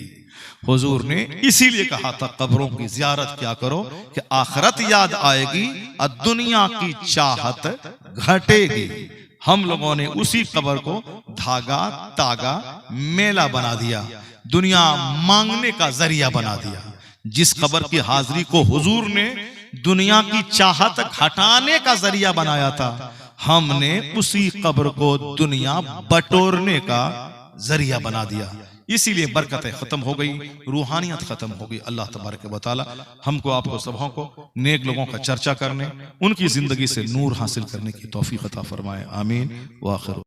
हुजूर ने इसीलिए कहा था कब्रों की जियारत क्या करो कि आखिरत याद आएगी और दुनिया की चाहत घटेगी। हम लोगों ने उसी कब्र को धागा तागा मेला बना दिया, दुनिया मांगने का जरिया बना दिया। जिस कब्र की हाजिरी को हुजूर ने दुनिया की चाहत घटाने का जरिया बनाया था, हमने उसी कब्र को दुनिया बटोरने का जरिया बना दिया। इसीलिए बरकतें खत्म हो गई, रूहानियत खत्म हो गई। अल्लाह तबारक व तआला हमको आपको सबों को नेक लोगों का चर्चा करने, उनकी जिंदगी से नूर हासिल करने की तौफीक अता फरमाए। आमीन व आखिर।